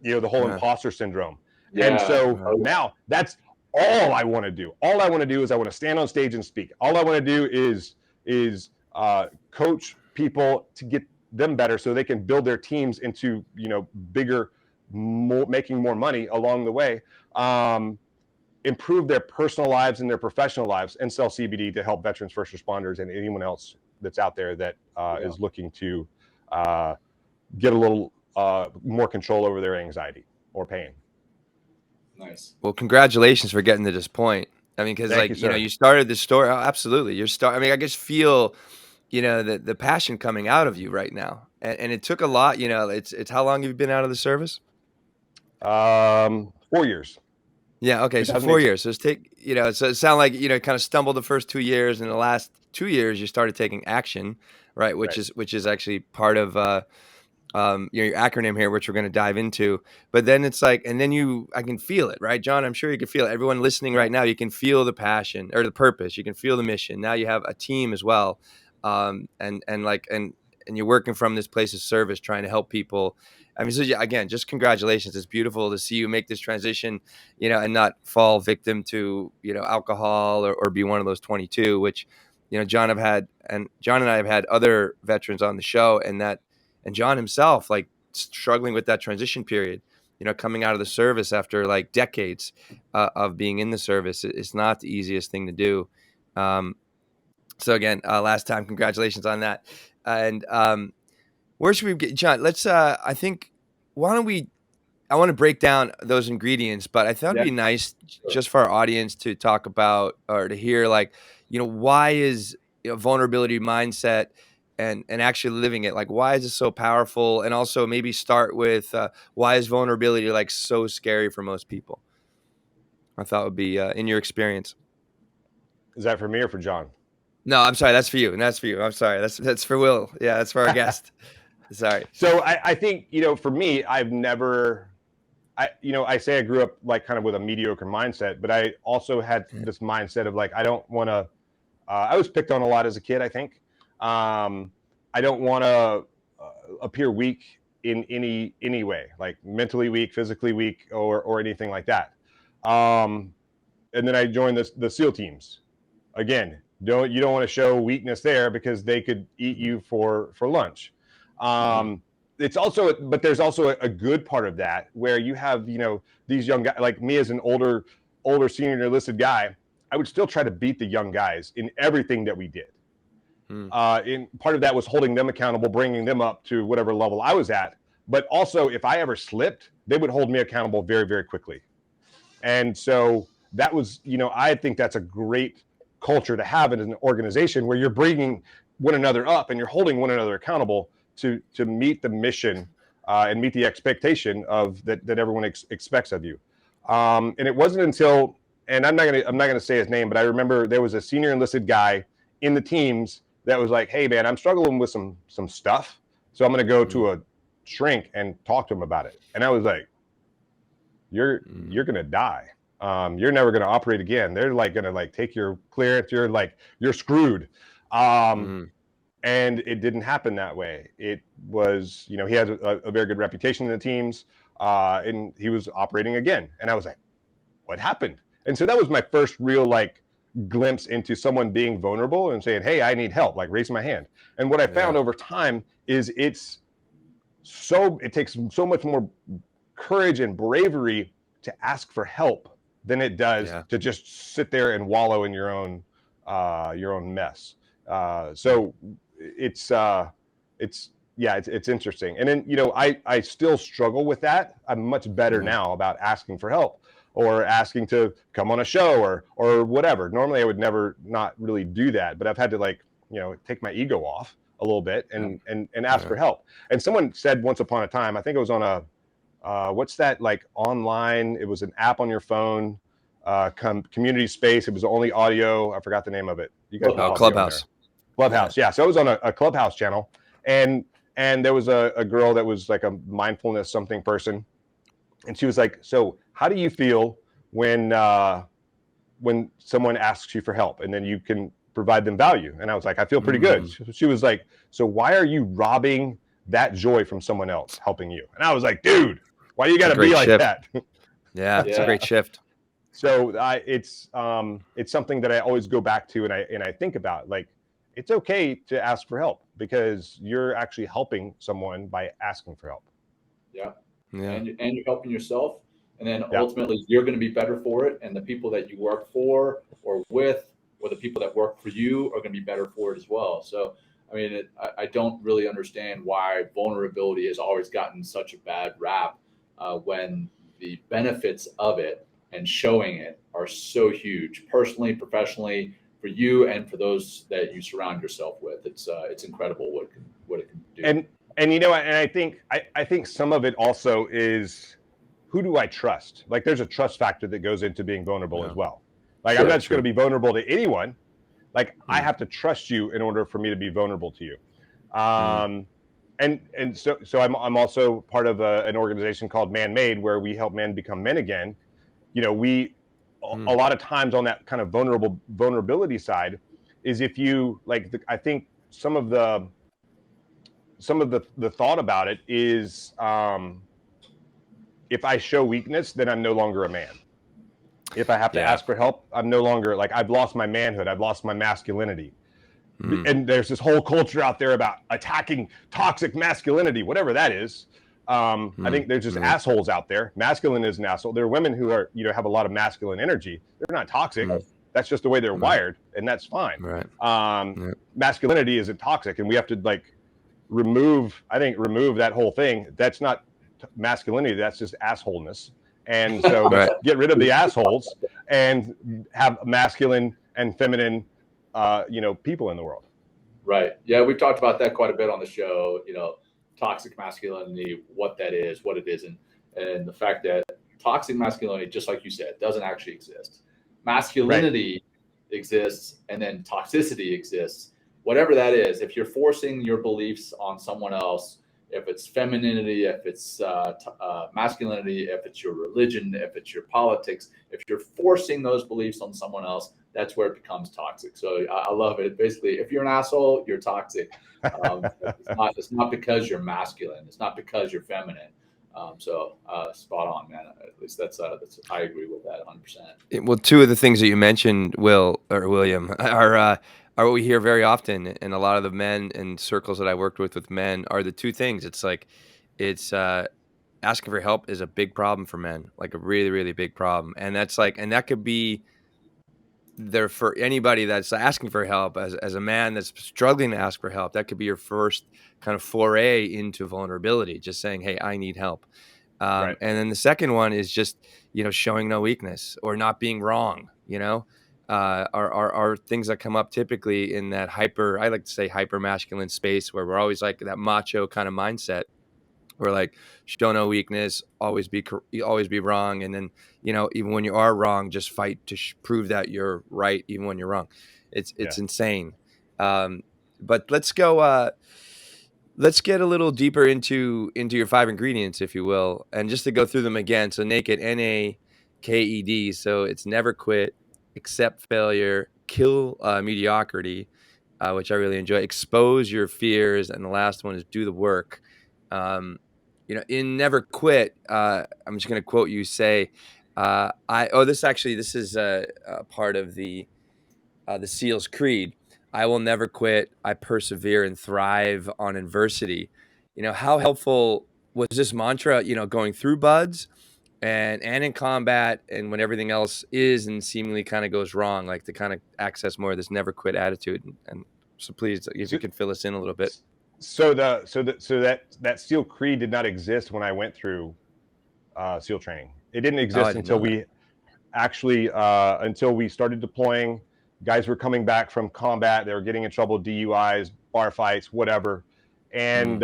The whole imposter syndrome. Yeah. And so now that's all I want to do. All I want to do is I want to stand on stage and speak. All I want to do is coach people to get them better, so they can build their teams into, bigger, making more money along the way, improve their personal lives and their professional lives, and sell CBD to help veterans, first responders, and anyone else that's out there that is looking to get a little more control over their anxiety or pain. Nice. Well, congratulations for getting to this point. I mean, because you started this story. Oh, absolutely. I mean, I just feel, the passion coming out of you right now. And it took a lot, it's how long have you been out of the service? 4 years. Yeah. Okay. So 4 years. So so it sounded like, kind of stumbled the first 2 years, and the last 2 years you started taking action, right? Which is actually part of, your acronym here, which we're going to dive into. But then it's like, and then I can feel it, right, John? I'm sure you can feel it. Everyone listening right now, you can feel the passion or the purpose. You can feel the mission. Now you have a team as well. And you're working from this place of service, trying to help people. I mean, so again, just congratulations. It's beautiful to see you make this transition, and not fall victim to, alcohol or be one of those 22, which, John and I have had other veterans on the show, and John himself, like, struggling with that transition period. coming out of the service after like decades of being in the service. It's not the easiest thing to do. So again, last time, congratulations on that. And where should we get, John? Let's, I think, why don't we, I want to break down those ingredients, but I thought it'd be nice just for our audience to talk about or to hear, like, why is vulnerability mindset and actually living it, like, why is it so powerful? And also maybe start with why is vulnerability like so scary for most people? I thought would be in your experience. Is that for me or for John? No, I'm sorry. That's for you. And that's for you. I'm sorry. That's for Will. Yeah, that's for our guest. Sorry. So I think, for me, I've never, I say I grew up like kind of with a mediocre mindset, but I also had this mindset of like, I don't want to, I was picked on a lot as a kid, I think. I don't want to appear weak in any way, like mentally weak, physically weak, or anything like that. And then I joined the SEAL teams. Again, you don't want to show weakness there because they could eat you for lunch. It's also, but there's also a good part of that where you have, these young guys like me as an older senior enlisted guy. I would still try to beat the young guys in everything that we did. In part of that was holding them accountable, bringing them up to whatever level I was at. But also, if I ever slipped, they would hold me accountable very, very quickly. And so that was, I think that's a great culture to have in an organization where you're bringing one another up and you're holding one another accountable to meet the mission and meet the expectation of that everyone expects of you. And it wasn't until, and I'm not gonna say his name, but I remember there was a senior enlisted guy in the teams that was like, "Hey man, I'm struggling with some stuff, so I'm gonna go to a shrink and talk to him about it." And I was like, "You're gonna die. You're never gonna operate again. They're like gonna like take your clearance. You're screwed." And it didn't happen that way. It was, he had a very good reputation in the teams, and he was operating again. And I was like, "What happened?" And so that was my first real like glimpse into someone being vulnerable and saying, "Hey, I need help," like raising my hand. And what I found over time is it takes so much more courage and bravery to ask for help than it does to just sit there and wallow in your own mess. So it's interesting. And then, I still struggle with that. I'm much better now about asking for help or asking to come on a show or whatever. Normally I would never not really do that, but I've had to take my ego off a little bit and ask for help. And someone said once upon a time, I think it was on a, what's that, like online, it was an app on your phone, community space. It was only audio. I forgot the name of it. You guys know Clubhouse. Clubhouse. Yeah. So I was on a Clubhouse channel and there was a girl that was like a mindfulness something person. And she was like, "So how do you feel when someone asks you for help and then you can provide them value?" And I was like, "I feel pretty good." She was like, "So why are you robbing that joy from someone else helping you?" And I was like, "Dude, why you got to be like that?" Yeah, it's a great shift. So it's something that I always go back to and I think about, like, it's okay to ask for help because you're actually helping someone by asking for help. Yeah. And you're helping yourself. And then ultimately you're going to be better for it. And the people that you work for or with, or the people that work for you are going to be better for it as well. So, I mean, I don't really understand why vulnerability has always gotten such a bad rap when the benefits of it and showing it are so huge, personally, professionally, for you and for those that you surround yourself with. It's incredible what it can do. And I think some of it also is, who do I trust? Like there's a trust factor that goes into being vulnerable as well. Like I'm not just going to be vulnerable to anyone. Like I have to trust you in order for me to be vulnerable to you. And so I'm also part of an organization called Man Made, where we help men become men again. A lot of times on that kind of vulnerability side is if you I think some of the thought about it is, if I show weakness, then I'm no longer a man. If I have to ask for help, I'm no longer, like, I've lost my manhood. I've lost my masculinity. And there's this whole culture out there about attacking toxic masculinity, whatever that is. I think there's just assholes out there. Masculine is an asshole. There are women who are, have a lot of masculine energy. They're not toxic. That's just the way they're wired, and that's fine. Masculinity isn't toxic, and we have to remove that whole thing. That's not masculinity. That's just assholeness. And so get rid of the assholes and have masculine and feminine, people in the world. Right. Yeah, we've talked about that quite a bit on the show. Toxic masculinity, what that is, what it isn't, and the fact that toxic masculinity, just like you said, doesn't actually exist. Masculinity exists, and then toxicity exists. Whatever that is, if you're forcing your beliefs on someone else, if it's femininity, if it's masculinity, if it's your religion, if it's your politics, if you're forcing those beliefs on someone else, that's where it becomes toxic. So I love it. Basically, if you're an asshole, you're toxic. It's not because you're masculine. It's not because you're feminine. Spot on, man. At least that's I agree with that 100%. Well, two of the things that you mentioned, William, are what we hear very often, and a lot of the men in circles that I worked with men, are the two things. It's asking for help is a big problem for men, like a really, really big problem, and that could be there for anybody that's asking for help. As a man that's struggling to ask for help, that could be your first kind of foray into vulnerability, just saying, hey, I need help. And then the second one is just, showing no weakness or not being wrong, are things that come up typically in that I like to say hyper masculine space, where we're always like that macho kind of mindset. We're like, show no weakness, always be wrong. And then, even when you are wrong, just fight to prove that you're right, even when you're wrong. It's insane. But let's go, let's get a little deeper into your 5 ingredients, if you will. And just to go through them again. So naked, NAKED. So it's never quit, accept failure, kill mediocrity, which I really enjoy, expose your fears. And the last one is do the work. In never quit, I'm just going to quote you say, this is a part of the SEAL's creed. I will never quit. I persevere and thrive on adversity. How helpful was this mantra, going through buds and in combat, and when everything else is and seemingly kind of goes wrong, like to kind of access more of this never quit attitude. And so please, if you could fill us in a little bit. So that SEAL creed did not exist when I went through SEAL training. It didn't exist until we started deploying. Guys were coming back from combat. They were getting in trouble, DUIs, bar fights, whatever. And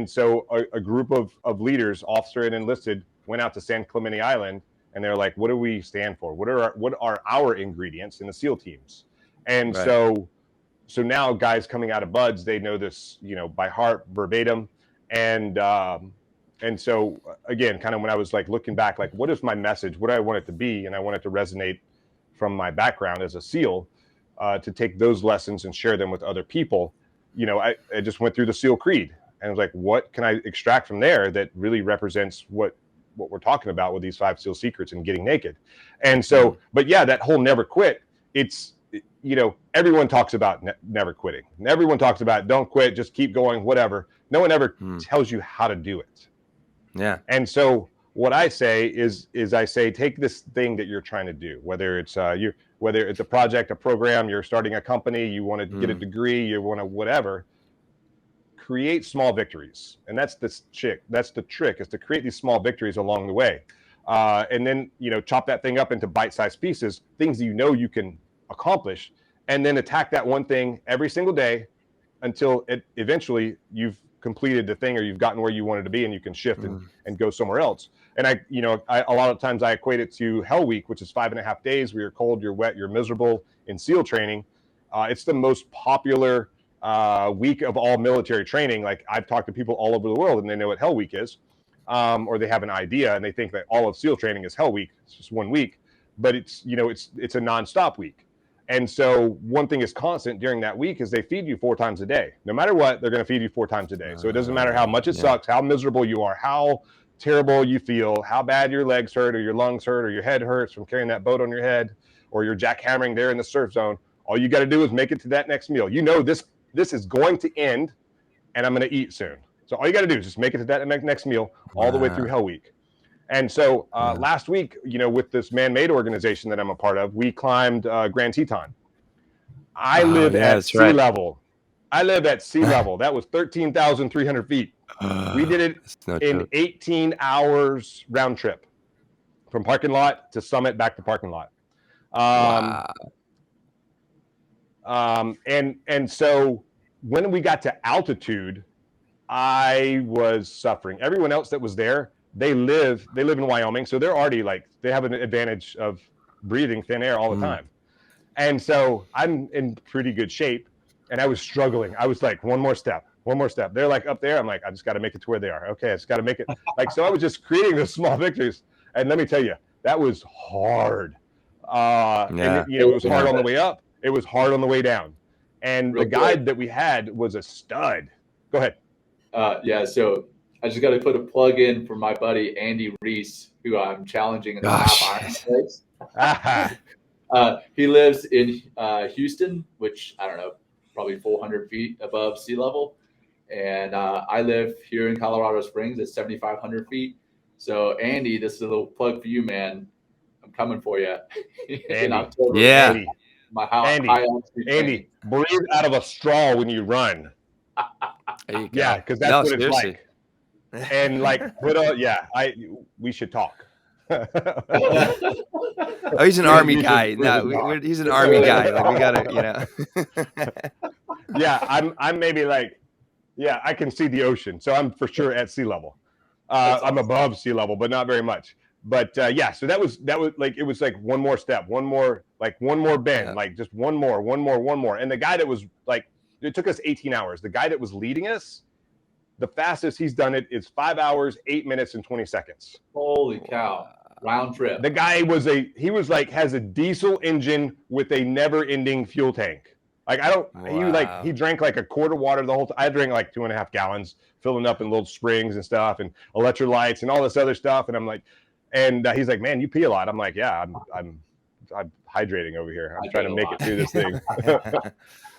so a group of leaders, officer and enlisted, went out to San Clemente Island, and they're like, what do we stand for? What are our ingredients in the SEAL teams? And so now guys coming out of buds, they know this, by heart, verbatim. And so again, kind of when I was looking back, what is my message? What do I want it to be? And I want it to resonate from my background as a SEAL, to take those lessons and share them with other people. I just went through the SEAL creed, and I was like, what can I extract from there that really represents what we're talking about with these 5 SEAL secrets and getting naked? And so, but yeah, that whole never quit, everyone talks about never quitting. Everyone talks about don't quit, just keep going, whatever. No one ever tells you how to do it. Yeah. And so what I say is I say, take this thing that you're trying to do, whether it's whether it's a project, a program, you're starting a company, you want to get a degree, you want to whatever, create small victories. And that's the trick is to create these small victories along the way. And then, chop that thing up into bite-sized pieces, things that you can accomplish, and then attack that one thing every single day until eventually you've completed the thing, or you've gotten where you wanted to be, and you can shift and go somewhere else. And I a lot of times I equate it to Hell Week, which is 5.5 days where you're cold, you're wet, you're miserable in SEAL training. It's the most popular week of all military training. Like, I've talked to people all over the world, and they know what Hell Week is, or they have an idea, and they think that all of SEAL training is Hell Week. It's just 1 week, but it's a nonstop week. And so one thing is constant during that week is they feed you 4 times a day. No matter what, they're going to feed you 4 times a day. So it doesn't matter how much it sucks, how miserable you are, how terrible you feel, how bad your legs hurt or your lungs hurt or your head hurts from carrying that boat on your head, or you're jackhammering there in the surf zone. All you got to do is make it to that next meal. This is going to end, and I'm going to eat soon. So all you got to do is just make it to that next meal all the way through Hell Week. And so last week, with this man-made organization that I'm a part of, we climbed Grand Teton. I live at sea level. I live at sea level. That was 13,300 feet. We did it in 18 hours round trip from parking lot to summit back to parking lot. And so when we got to altitude, I was suffering. Everyone else that was there, they live in Wyoming, so they're already they have an advantage of breathing thin air all the time. And so I'm in pretty good shape, and I was struggling. I was like, one more step. They're like up there. I'm like, I just got to make it to where they are. Okay, I just got to make it. So I was just creating those small victories. And let me tell you, that was hard. And it was hard on the way up. It was hard on the way down. And the guide that we had was a stud. Go ahead. So I just got to put a plug in for my buddy Andy Reese, who I'm challenging in the half Iron race. He lives in Houston, which I don't know, probably 400 feet above sea level, and I live here in Colorado Springs at 7,500 feet. So Andy, this is a little plug for you, man. I'm coming for you in October. Yeah, Andy, breathe out of a straw when you run. Yeah, because that's what it's like. And we should talk. Oh, he's an army guy. No, he's an army guy. Like we gotta, Yeah, I'm maybe I can see the ocean, so I'm for sure at sea level. I'm above sea level, but not very much. But so that was it was like one more step, one more bend, just one more. And the guy that was it took us 18 hours. The guy that was leading us, the fastest he's done it is 5 hours, 8 minutes, and 20 seconds. Holy cow. Round trip. The guy has a diesel engine with a never-ending fuel tank. He drank like a quart of water the whole time. I drank like 2.5 gallons, filling up in little springs and stuff and electrolytes and all this other stuff. And I'm like, he's like, man, you pee a lot. I'm like, yeah, I'm hydrating over here. I'm trying to make it through this thing.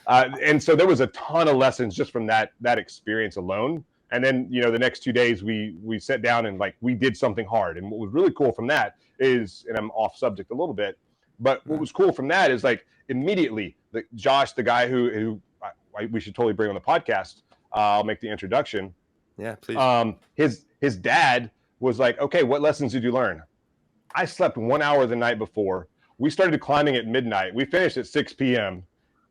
And so there was a ton of lessons just from that experience alone. And then, the next 2 days we sat down and we did something hard. And what was really cool from that is, and I'm off subject a little bit, but what was cool from that is immediately Josh, the guy who we should totally bring on the podcast. I'll make the introduction. Yeah, please. His dad was like, okay, what lessons did you learn? I slept 1 hour the night before. We started climbing at midnight. We finished at 6 p.m.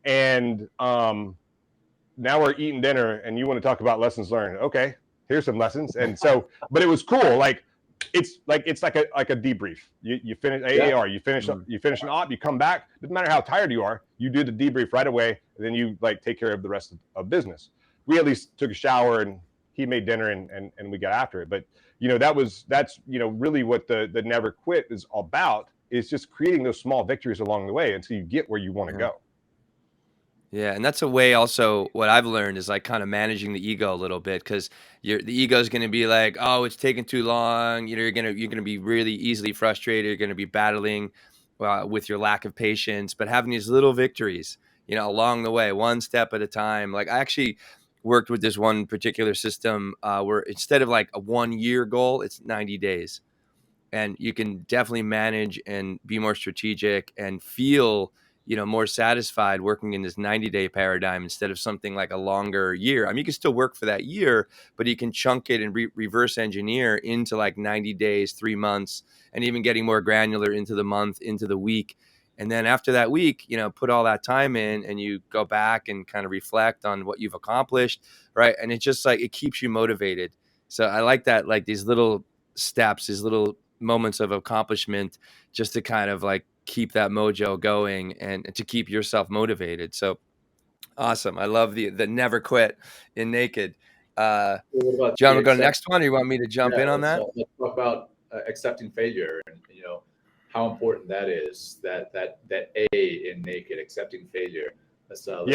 And now we're eating dinner, and you want to talk about lessons learned. Okay, here's some lessons. And so, but it was cool. It's like a debrief. You finish AAR, you finish an op, you come back. Doesn't matter how tired you are, you do the debrief right away, and then you take care of the rest of business. We at least took a shower, and he made dinner, and we got after it. But that's really what the never quit is about, is just creating those small victories along the way until you get where you want to go. Yeah, and that's a way also what I've learned is kind of managing the ego a little bit, because the ego is going to be like, oh, it's taking too long. You're gonna be really easily frustrated. You're going to be battling with your lack of patience, but having these little victories, along the way, one step at a time. I actually worked with this one particular system where instead of a 1 year goal, it's 90 days, and you can definitely manage and be more strategic and feel more satisfied working in this 90-day paradigm instead of something like a longer year. I mean, you can still work for that year, but you can chunk it and reverse engineer into 90 days, 3 months, and even getting more granular into the month, into the week. And then after that week, put all that time in and you go back and kind of reflect on what you've accomplished, right? And it's just it keeps you motivated. So I like that, these little steps, these little moments of accomplishment, just to kind of keep that mojo going and to keep yourself motivated. So awesome. I love the never quit in Naked. John, we'll go to the next one, or you want me to jump in on that? Let's talk about accepting failure, and how important that is, that A in Naked, accepting failure. So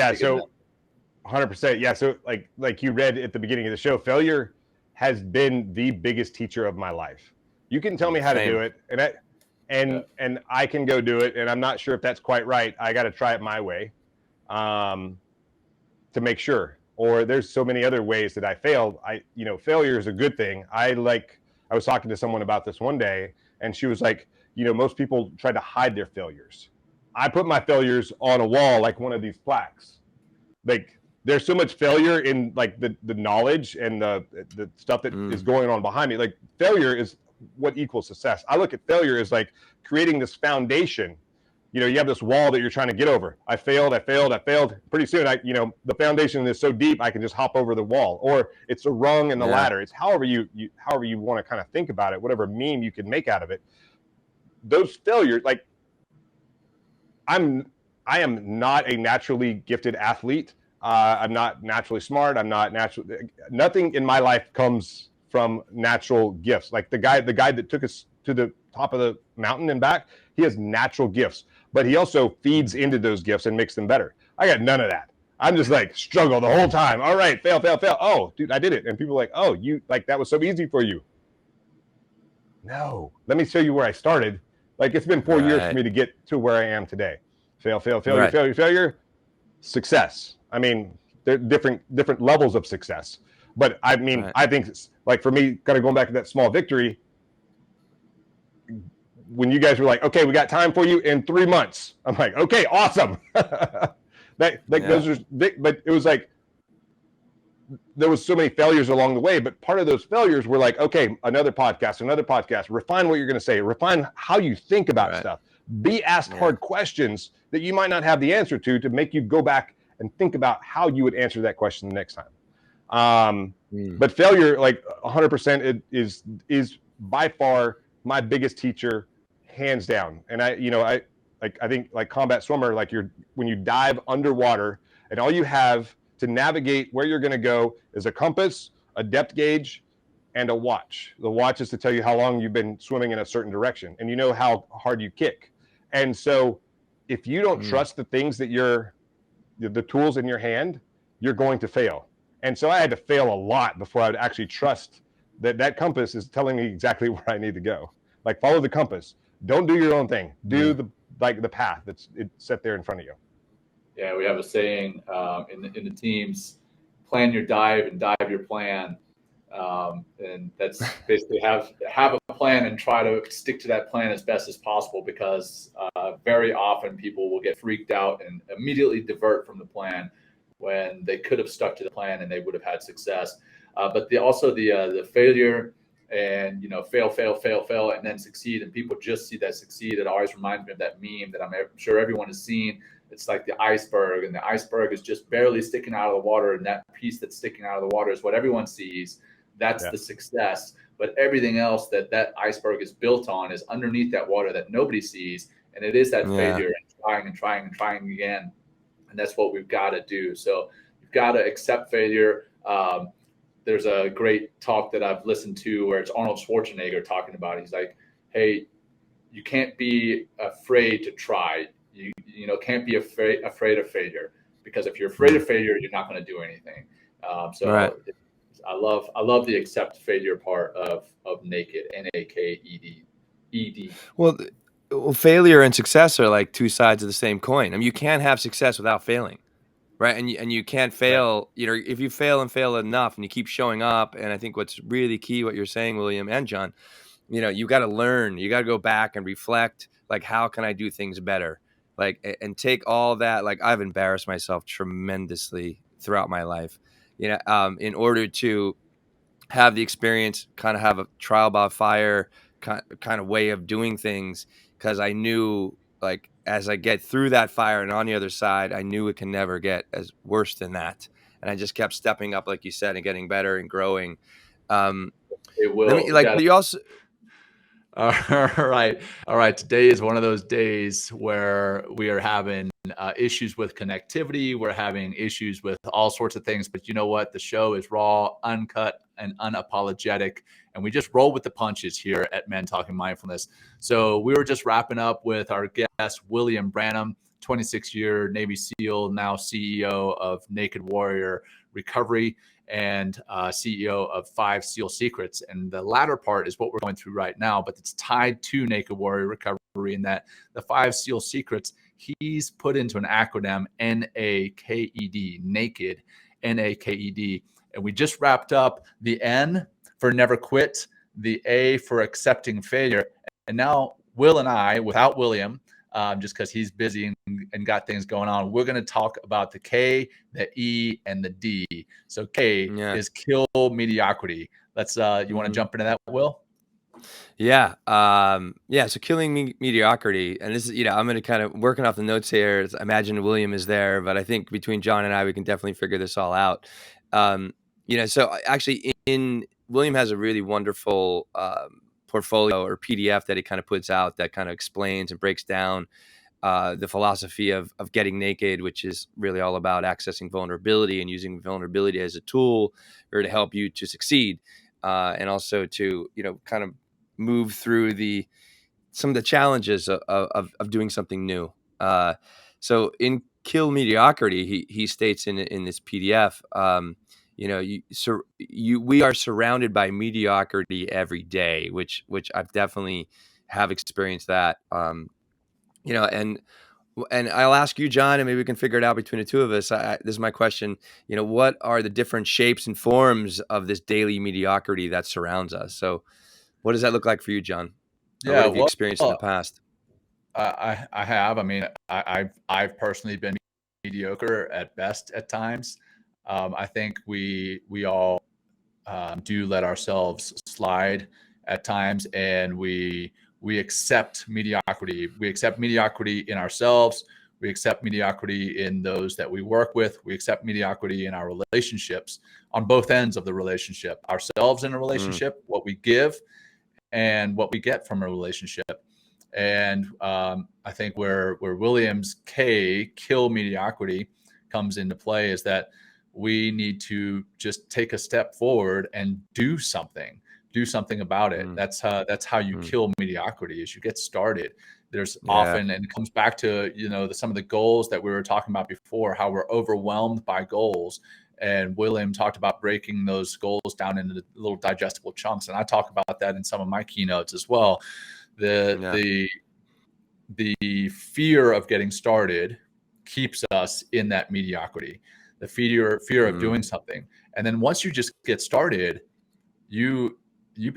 100%. Yeah. So like you read at the beginning of the show, failure has been the biggest teacher of my life. You can tell me how to do it, and I can go do it, and I'm not sure if that's quite right. I got to try it my way to make sure. or there's so many other ways that I failed. Failure is a good thing. I was talking to someone about this one day, and she was like, most people try to hide their failures. I put my failures on a wall, like one of these plaques. Like, there's so much failure in like the knowledge and the stuff that is going on behind me. Like, failure is what equals success. I look at failure as like creating this foundation. You have this wall that you're trying to get over. I failed. Pretty soon, the foundation is so deep, I can just hop over the wall, or it's a rung in the ladder. It's however you want to kind of think about it, whatever meme you can make out of it. Those failures, like, I am not a naturally gifted athlete. I'm not naturally smart. Nothing in my life comes from natural gifts. Like the guy that took us to the top of the mountain and back, he has natural gifts, but he also feeds into those gifts and makes them better. I got none of that. I'm just like struggle the whole time. All right, fail. Oh, dude, I did it. And people are like, oh, you like that was so easy for you. No, let me show you where I started. Like, it's been 4 years for me to get to where I am today. Failure, success. I mean, there are different levels of success. But I mean, I think it's, like, for me, kind of going back to that small victory, when you guys were like, okay, we got time for you in 3 months. I'm like, okay, awesome. Those are big, but it was like, there was so many failures along the way, but part of those failures were like, okay, another podcast, refine what you're going to say, refine how you think about stuff, be asked hard questions that you might not have the answer to make you go back and think about how you would answer that question the next time. But failure, like 100%, is by far my biggest teacher, hands down. And I think like combat swimmer, like when you dive underwater and all you have to navigate where you're going to go is a compass, a depth gauge, and a watch. The watch is to tell you how long you've been swimming in a certain direction, and how hard you kick. And so if you don't trust the things that the tools in your hand, you're going to fail. And so I had to fail a lot before I would actually trust that compass is telling me exactly where I need to go. Like, follow the compass. Don't do your own thing. Do the path that's set there in front of you. Yeah, we have a saying in the teams: plan your dive and dive your plan. And that's basically have a plan and try to stick to that plan as best as possible, because very often people will get freaked out and immediately divert from the plan when they could have stuck to the plan and they would have had success. But the failure and fail and then succeed, and people just see that succeed. It always reminds me of that meme that I'm sure everyone has seen. It's like the iceberg, and the iceberg is just barely sticking out of the water, and that piece that's sticking out of the water is what everyone sees. That's the success. But everything else that iceberg is built on is underneath that water that nobody sees, and it is that failure and trying again. And that's what we've got to do. So you've got to accept failure. There's a great talk that I've listened to where it's Arnold Schwarzenegger talking about it. He's like, hey, you can't be afraid to try. You can't be afraid of failure, because if you're afraid of failure, you're not going to do anything. I love the accept failure part of Naked, NAKED. Well, failure and success are like two sides of the same coin. I mean, you can't have success without failing, right? And you can't fail. Right. If you fail enough and you keep showing up. And I think what's really key, what you're saying, William and John, you got to learn. You got to go back and reflect. Like, how can I do things better? Like, and take all that. Like, I've embarrassed myself tremendously throughout my life, in order to have the experience, kind of have a trial by fire kind of way of doing things. Because I knew, like, as I get through that fire and on the other side, I knew it can never get as worse than that. And I just kept stepping up, like you said, and getting better and growing. It will. But you also. All right. Today is one of those days where we are having issues with connectivity. We're having issues with all sorts of things. But you know what? The show is raw, uncut, and unapologetic. And we just roll with the punches here at Men Talking Mindfulness. So we were just wrapping up with our guest, William Branum, 26-year Navy SEAL, now CEO of Naked Warrior Recovery, and CEO of 5 SEAL Secrets. And the latter part is what we're going through right now, but it's tied to Naked Warrior Recovery, in that the 5 SEAL Secrets, he's put into an acronym, NAKED, Naked. NAKED. And we just wrapped up the N for never quit, the A for accepting failure. And now Will and I, without William, just because he's busy and got things going on, we're going to talk about the K, the E, and the D. So K is kill mediocrity. Let's, you want to jump into that, Will? Yeah. So killing mediocrity. And this is, I'm going to kind of working off the notes here. I imagine William is there, but I think between Jon and I, we can definitely figure this all out. So actually William has a really wonderful portfolio or PDF that he kind of puts out that kind of explains and breaks down the philosophy of getting naked, which is really all about accessing vulnerability and using vulnerability as a tool or to help you to succeed. And also to, kind of move through some of the challenges of doing something new. So in Kill Mediocrity, he states in this PDF, we are surrounded by mediocrity every day, which I've definitely have experienced that. And I'll ask you, Jon, and maybe we can figure it out between the two of us. This is my question. What are the different shapes and forms of this daily mediocrity that surrounds us? So what does that look like for you, Jon? Or what have you experienced in the past? I have. I mean, I've personally been mediocre at best at times. I think we all do let ourselves slide at times, and we accept mediocrity. We accept mediocrity in ourselves. We accept mediocrity in those that we work with. We accept mediocrity in our relationships on both ends of the relationship, ourselves in a relationship, what we give and what we get from a relationship. And I think where William's kill mediocrity comes into play is that we need to just take a step forward and do something about it. That's how you kill mediocrity, is you get started. There's often, and it comes back to, some of the goals that we were talking about before, how we're overwhelmed by goals. And William talked about breaking those goals down into little digestible chunks. And I talk about that in some of my keynotes as well. The fear of getting started keeps us in that mediocrity, the fear of doing something. And then once you just get started, you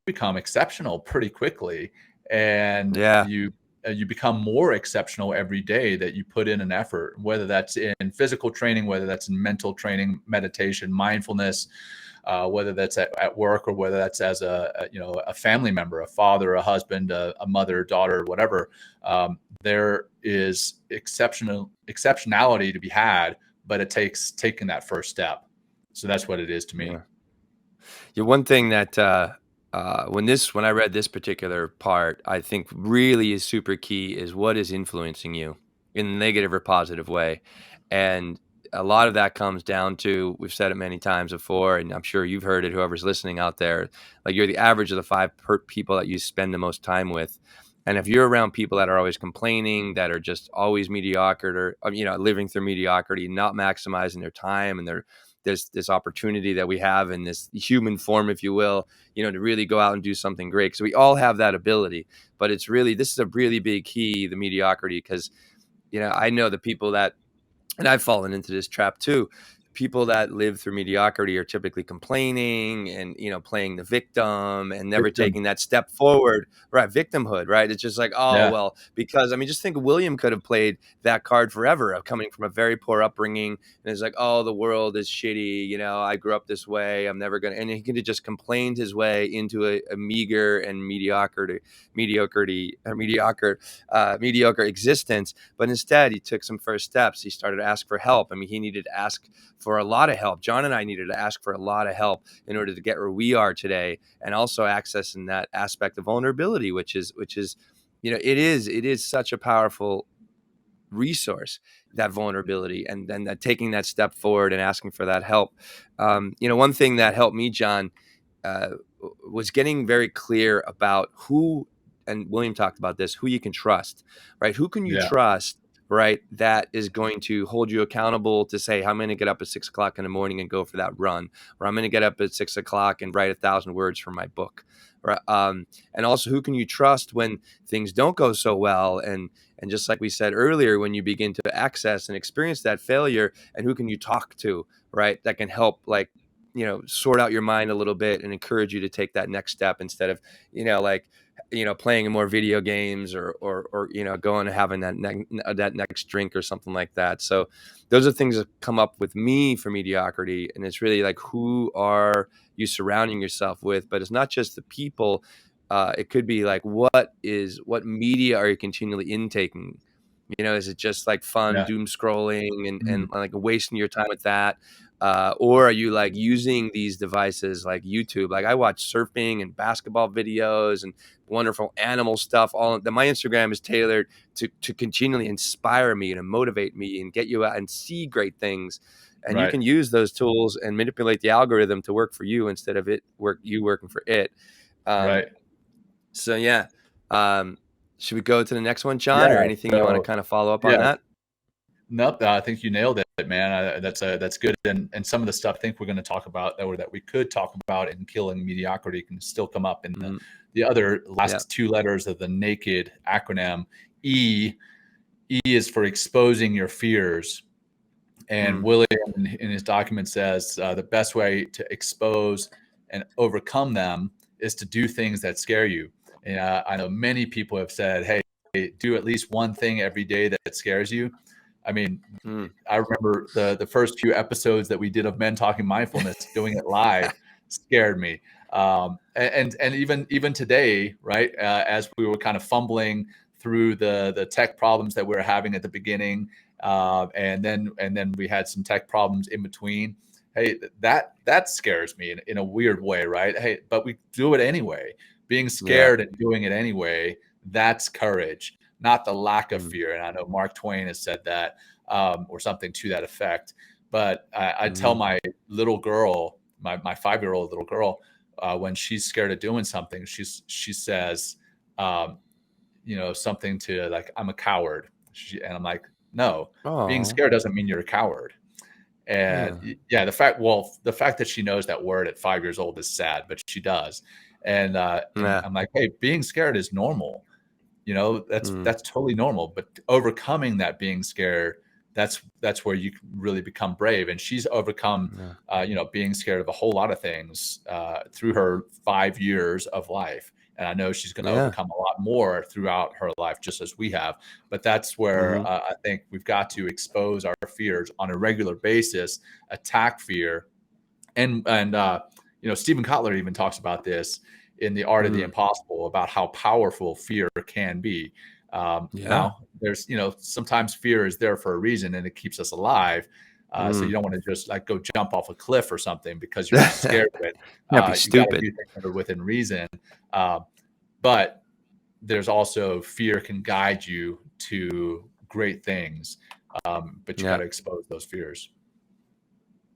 become exceptional pretty quickly, and you become more exceptional every day that you put in an effort, whether that's in physical training, whether that's in mental training, meditation, mindfulness, whether that's at work, or whether that's as a family member, a father, a husband, a mother, daughter, whatever. There is exceptionality to be had, but it takes taking that first step. So that's what it is to me. Yeah, one thing that when I read this particular part, I think really is super key is what is influencing you in a negative or positive way. And a lot of that comes down to, we've said it many times before, and I'm sure you've heard it, whoever's listening out there, like you're the average of the 5 people that you spend the most time with. And if you're around people that are always complaining, that are just always mediocre, or living through mediocrity, not maximizing their time and there's this opportunity that we have in this human form, if you will, to really go out and do something great. Because we all have that ability, but this is a really big key, the mediocrity, because, I know the people that, and I've fallen into this trap too, people that live through mediocrity are typically complaining and, playing the victim and never taking that step forward. Right. Victimhood, right? It's just like, well, because just think William could have played that card forever of coming from a very poor upbringing. And it's like, oh, the world is shitty. I grew up this way. I'm never going to, and he could have just complained his way into a meager and mediocre existence. But instead he took some first steps. He started to ask for help. He needed to ask for a lot of help. Jon and I needed to ask for a lot of help in order to get where we are today, and also accessing that aspect of vulnerability, which is, it is such a powerful resource, that vulnerability, and then taking that step forward and asking for that help. One thing that helped me, Jon, was getting very clear about who, and William talked about this, who you can trust, right? Who can you trust, right? That is going to hold you accountable to say, I'm going to get up at 6 o'clock in the morning and go for that run, or I'm going to get up at 6 o'clock and write 1,000 words for my book. Right? And also, who can you trust when things don't go so well? And just like we said earlier, when you begin to access and experience that failure, and who can you talk to, right? That can help, like, sort out your mind a little bit and encourage you to take that next step instead of, like, playing more video games or going and having that next drink or something like that. So those are things that come up with me for mediocrity. And it's really like, who are you surrounding yourself with? But it's not just the people. It could be like, what media are you continually intaking? Is it just like fun Yeah. doom scrolling and Mm. like wasting your time with that? Or are you like using these devices like YouTube? Like, I watch surfing and basketball videos and wonderful animal stuff. All that my Instagram is tailored to continually inspire me and motivate me and get you out and see great things. And you Right. can use those tools and manipulate the algorithm to work for you instead of you working for it. Right. So yeah. Should we go to the next one, John, or Yeah. anything you want to So, kind of follow up on yeah. that? Nope. I think you nailed it, man. That's good. And some of the stuff I think we're going to talk about that we could talk about in Killing Mediocrity can still come up in the other last two letters of the NAKED acronym. E is for exposing your fears. And William in his document says the best way to expose and overcome them is to do things that scare you. And I know many people have said, hey, do at least one thing every day that scares you. I mean, I remember the first few episodes that we did of Men Talking Mindfulness, doing it live scared me. And even today, right, as we were kind of fumbling through the tech problems that we were having at the beginning, and then we had some tech problems in between. Hey, that scares me in a weird way, right? Hey, but we do it anyway. Being scared and doing it anyway, that's courage, not the lack of fear. And I know Mark Twain has said that, or something to that effect. But I tell my little girl, my 5-year-old little girl, when she's scared of doing something, she says, something to like, I'm a coward. And I'm like, no, being scared doesn't mean you're a coward. And the fact that she knows that word at 5 years old is sad, but she does. And I'm like, hey, being scared is normal. That's totally normal. But overcoming that being scared, that's where you really become brave. And she's overcome, being scared of a whole lot of things through her 5 years of life. And I know she's going to overcome a lot more throughout her life, just as we have. But that's where I think we've got to expose our fears on a regular basis, attack fear. And Stephen Kotler even talks about this in The Art of the Impossible, about how powerful fear can be. Now, there's, sometimes fear is there for a reason and it keeps us alive. So you don't want to just like go jump off a cliff or something because you're scared of it. That'd be stupid. You gotta do things that are within reason. But there's also fear can guide you to great things. But you got to expose those fears.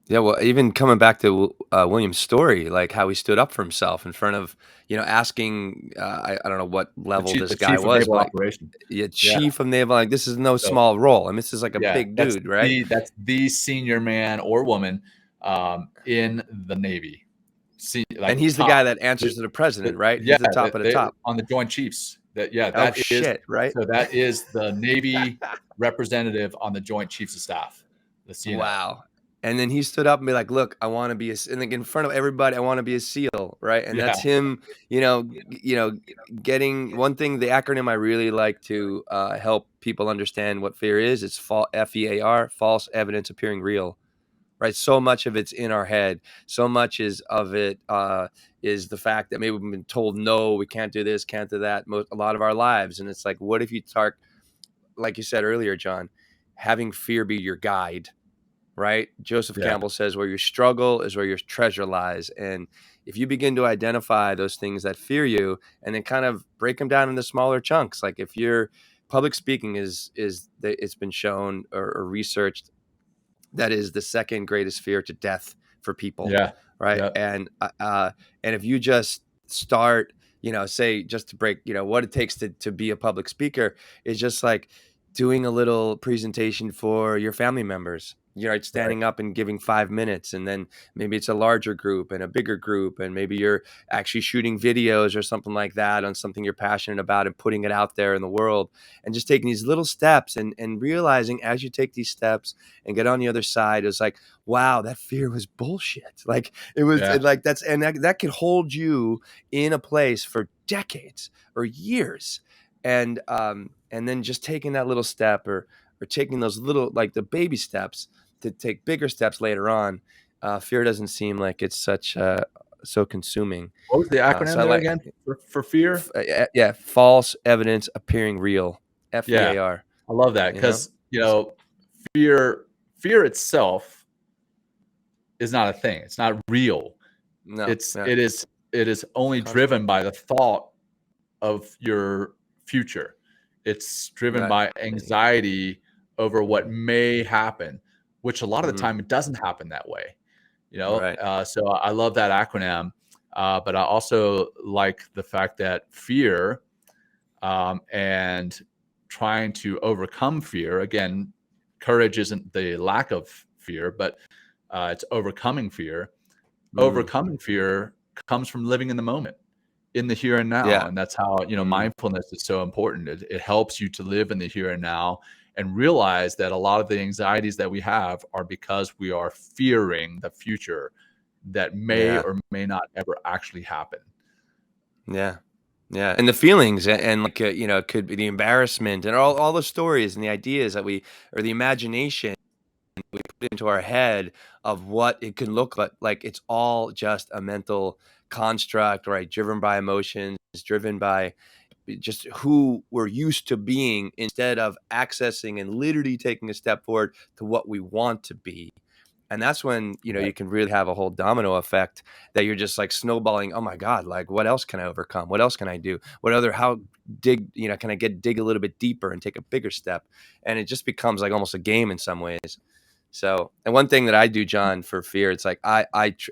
Yeah, well, even coming back to William's story, like how he stood up for himself in front of, asking, I don't know what level this guy was, but chief of naval, like, this is no small role. I mean, this is like a big dude, right? That's the senior man or woman in the Navy. And he's the guy that answers to the president, right? He's the top of the top. On the Joint Chiefs. Right? So that is the Navy representative on the Joint Chiefs of Staff. Wow. And then he stood up and be like, look, I want to be and like in front of everybody, I want to be a SEAL, right? And that's him, getting one thing, the acronym I really like to help people understand what fear is. It's FEAR, false evidence appearing real, right? So much of it's in our head. So much of it is the fact that maybe we've been told, no, we can't do this, can't do that, a lot of our lives. And it's like, what if you start, like you said earlier, John, having fear be your guide? Right? Joseph Campbell says, where your struggle is where your treasure lies. And if you begin to identify those things that fear you and then kind of break them down into smaller chunks, like if your public speaking it's been shown or researched that is the second greatest fear to death for people. Right. And if you just start, say, just to break, what it takes to be a public speaker is just like doing a little presentation for your family members, You're standing up and giving 5 minutes, and then maybe it's a larger group and a bigger group, and maybe you're actually shooting videos or something like that on something you're passionate about and putting it out there in the world, and just taking these little steps and realizing as you take these steps and get on the other side, it's like, wow, that fear was bullshit. Like it was like that could hold you in a place for decades or years. And then just taking that little step or taking those little, like the baby steps to take bigger steps later on. Fear doesn't seem like it's such so consuming. What was the acronym there again for fear? False evidence appearing real. FEAR. I love that because fear itself is not a thing. It's not real. No, it is only driven by the thought of your future. It's driven by anxiety over what may happen, which a lot of the time it doesn't happen that way. So I love that acronym, but I also like the fact that fear and trying to overcome fear, again, courage isn't the lack of fear, but it's overcoming fear. Overcoming fear comes from living in the moment, in the here and now. And that's how, mindfulness is so important. It helps you to live in the here and now and realize that a lot of the anxieties that we have are because we are fearing the future that may or may not ever actually happen. Yeah. And the feelings and like, it could be the embarrassment and all the stories and the ideas that or the imagination we put into our head of what it can look like. It's all just a mental construct, right? Driven by emotions, driven by just who we're used to being, instead of accessing and literally taking a step forward to what we want to be. And that's when, you can really have a whole domino effect that you're just like snowballing. Oh my God, like what else can I overcome? What else can I do? Can I dig a little bit deeper and take a bigger step? And it just becomes like almost a game in some ways. So, and one thing that I do, John, for fear, it's like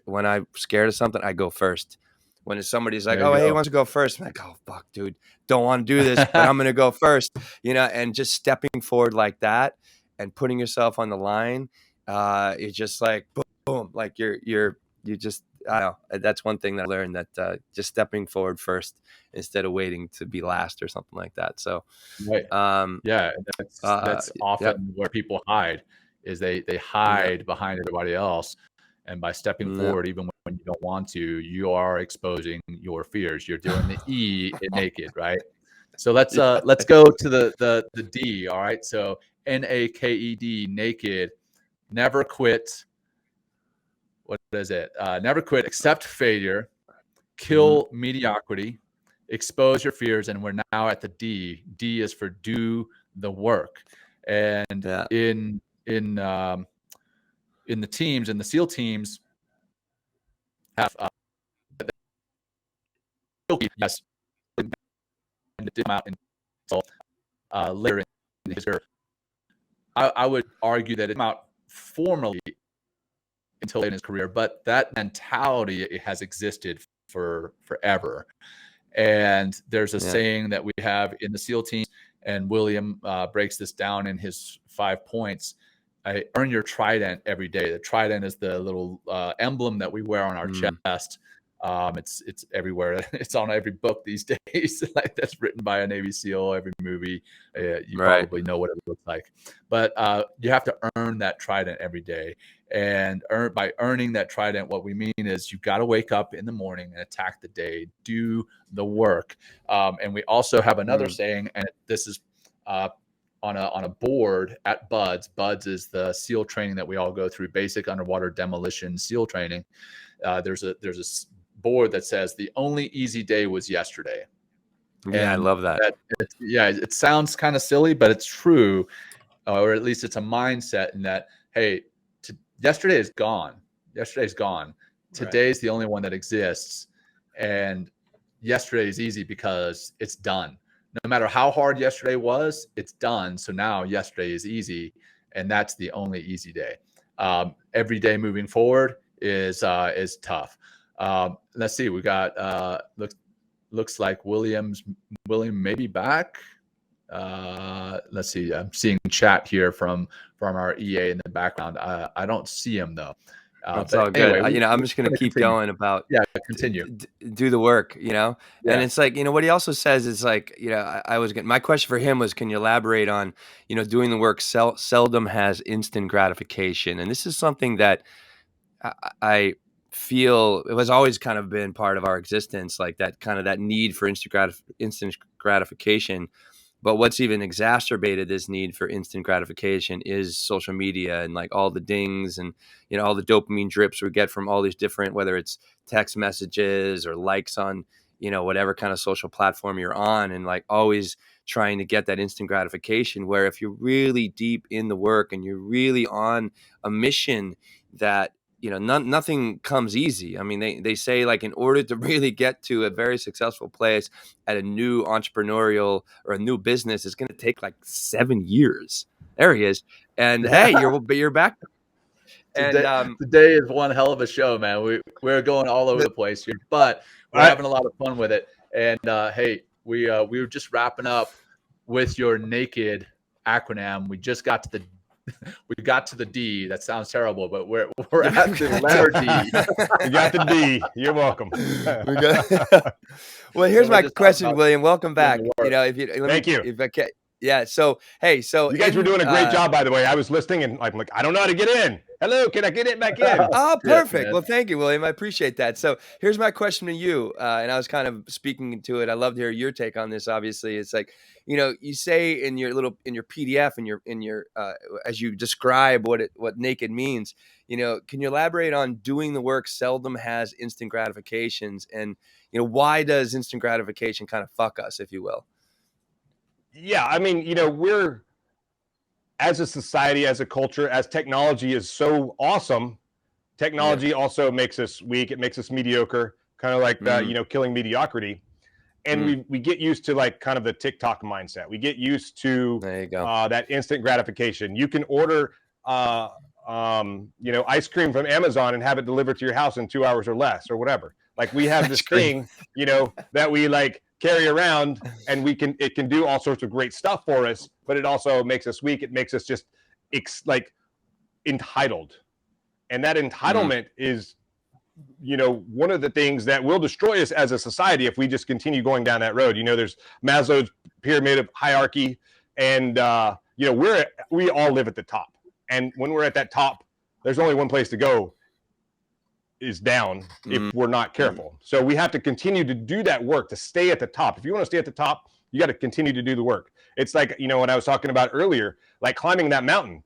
when I'm scared of something, I go first. When somebody's like, "Oh, hey, who wants to go first?" I'm like, "Oh, fuck, dude, don't want to do this, but I'm going to go first," and just stepping forward like that and putting yourself on the line. It's just like, boom, boom, like you just, I don't know. That's one thing that I learned, that just stepping forward first instead of waiting to be last or something like that. So, that's often where people hide. Is they hide behind everybody else, and by stepping forward, even when you don't want to, you are exposing your fears. You're doing the E in naked, right? So let's go to the D. All right, so NAKED, naked. Never quit. What is it? Never quit. Accept failure. Kill mediocrity. Expose your fears, and we're now at the D. D is for do the work. And in the teams, in the SEAL teams, have later in his career. I would argue that it's not formally until in his career, but that mentality has existed for forever. And there's a saying that we have in the SEAL team, and William breaks this down in his 5 points. Earn your trident every day. The trident is the little emblem that we wear on our chest. It's everywhere. It's on every book these days. Like that's written by a Navy SEAL. Every movie, you probably know what it looks like. But you have to earn that trident every day. And by earning that trident, what we mean is you got to wake up in the morning and attack the day, do the work. And we also have another saying, and this is on a board at BUDS. BUDS is the SEAL training that we all go through, basic underwater demolition SEAL training. There's a board that says the only easy day was yesterday. Yeah, I love that. It sounds kind of silly, but it's true, or at least it's a mindset in that, hey, yesterday is gone. Yesterday's gone. Today's the only one that exists, and yesterday is easy because it's done. No matter how hard yesterday was, it's done. So now yesterday is easy, and that's the only easy day. Every day moving forward is tough. Let's see. We got looks like William may be back. Let's see. I'm seeing chat here from our EA in the background. I don't see him though. That's But all good. anyway, I'm just going to keep continue. going about Yeah, continue. do the work, And Yeah. it's like, what he also says is like, I was getting, my question for him was, can you elaborate on, doing the work seldom has instant gratification. And this is something that I feel it has always kind of been part of our existence, like that kind of that need for instant gratification. But what's even exacerbated this need for instant gratification is social media and like all the dings and, all the dopamine drips we get from all these different, whether it's text messages or likes on, whatever kind of social platform you're on, and like always trying to get that instant gratification, where if you're really deep in the work and you're really on a mission that, nothing comes easy. I mean, they say like in order to really get to a very successful place at a new entrepreneurial or a new business, it's going to take like 7 years. There he is. And hey, you're back. And today is one hell of a show, man. We're going all over the place here, but we're having a lot of fun with it. And hey, we were just wrapping up with your naked acronym. We just got to the D. That sounds terrible, but we're at the letter D. You got the D. You're welcome. Well, here's my question, William. Welcome back. Thank you. If I can, yeah. So, hey, you guys were doing a great job, by the way. I was listening and I'm like, I don't know how to get in. Hello, can I get it back in? Oh, perfect. Well, thank you, William. I appreciate that. So here's my question to you. And I was kind of speaking to it. I love to hear your take on this. Obviously, it's like, you say in your PDF, in your as you describe what naked means, can you elaborate on doing the work seldom has instant gratifications, and why does instant gratification kind of fuck us, if you will? Yeah, I mean, we're, as a society, as a culture, as technology is so awesome, technology also makes us weak. It makes us mediocre, kind of like killing mediocrity. And we get used to like kind of the TikTok mindset. We get used to that instant gratification. You can order, ice cream from Amazon and have it delivered to your house in 2 hours or less, or whatever. Like we have this thing, that we like carry around, and it can do all sorts of great stuff for us, but it also makes us weak. It makes us just like entitled. And that entitlement is, one of the things that will destroy us as a society if we just continue going down that road. There's Maslow's pyramid of hierarchy, and we all live at the top. And when we're at that top, there's only one place to go, is down, if we're not careful. So we have to continue to do that work to stay at the top. If you want to stay at the top, you got to continue to do the work. It's like, what I was talking about earlier, like climbing that mountain,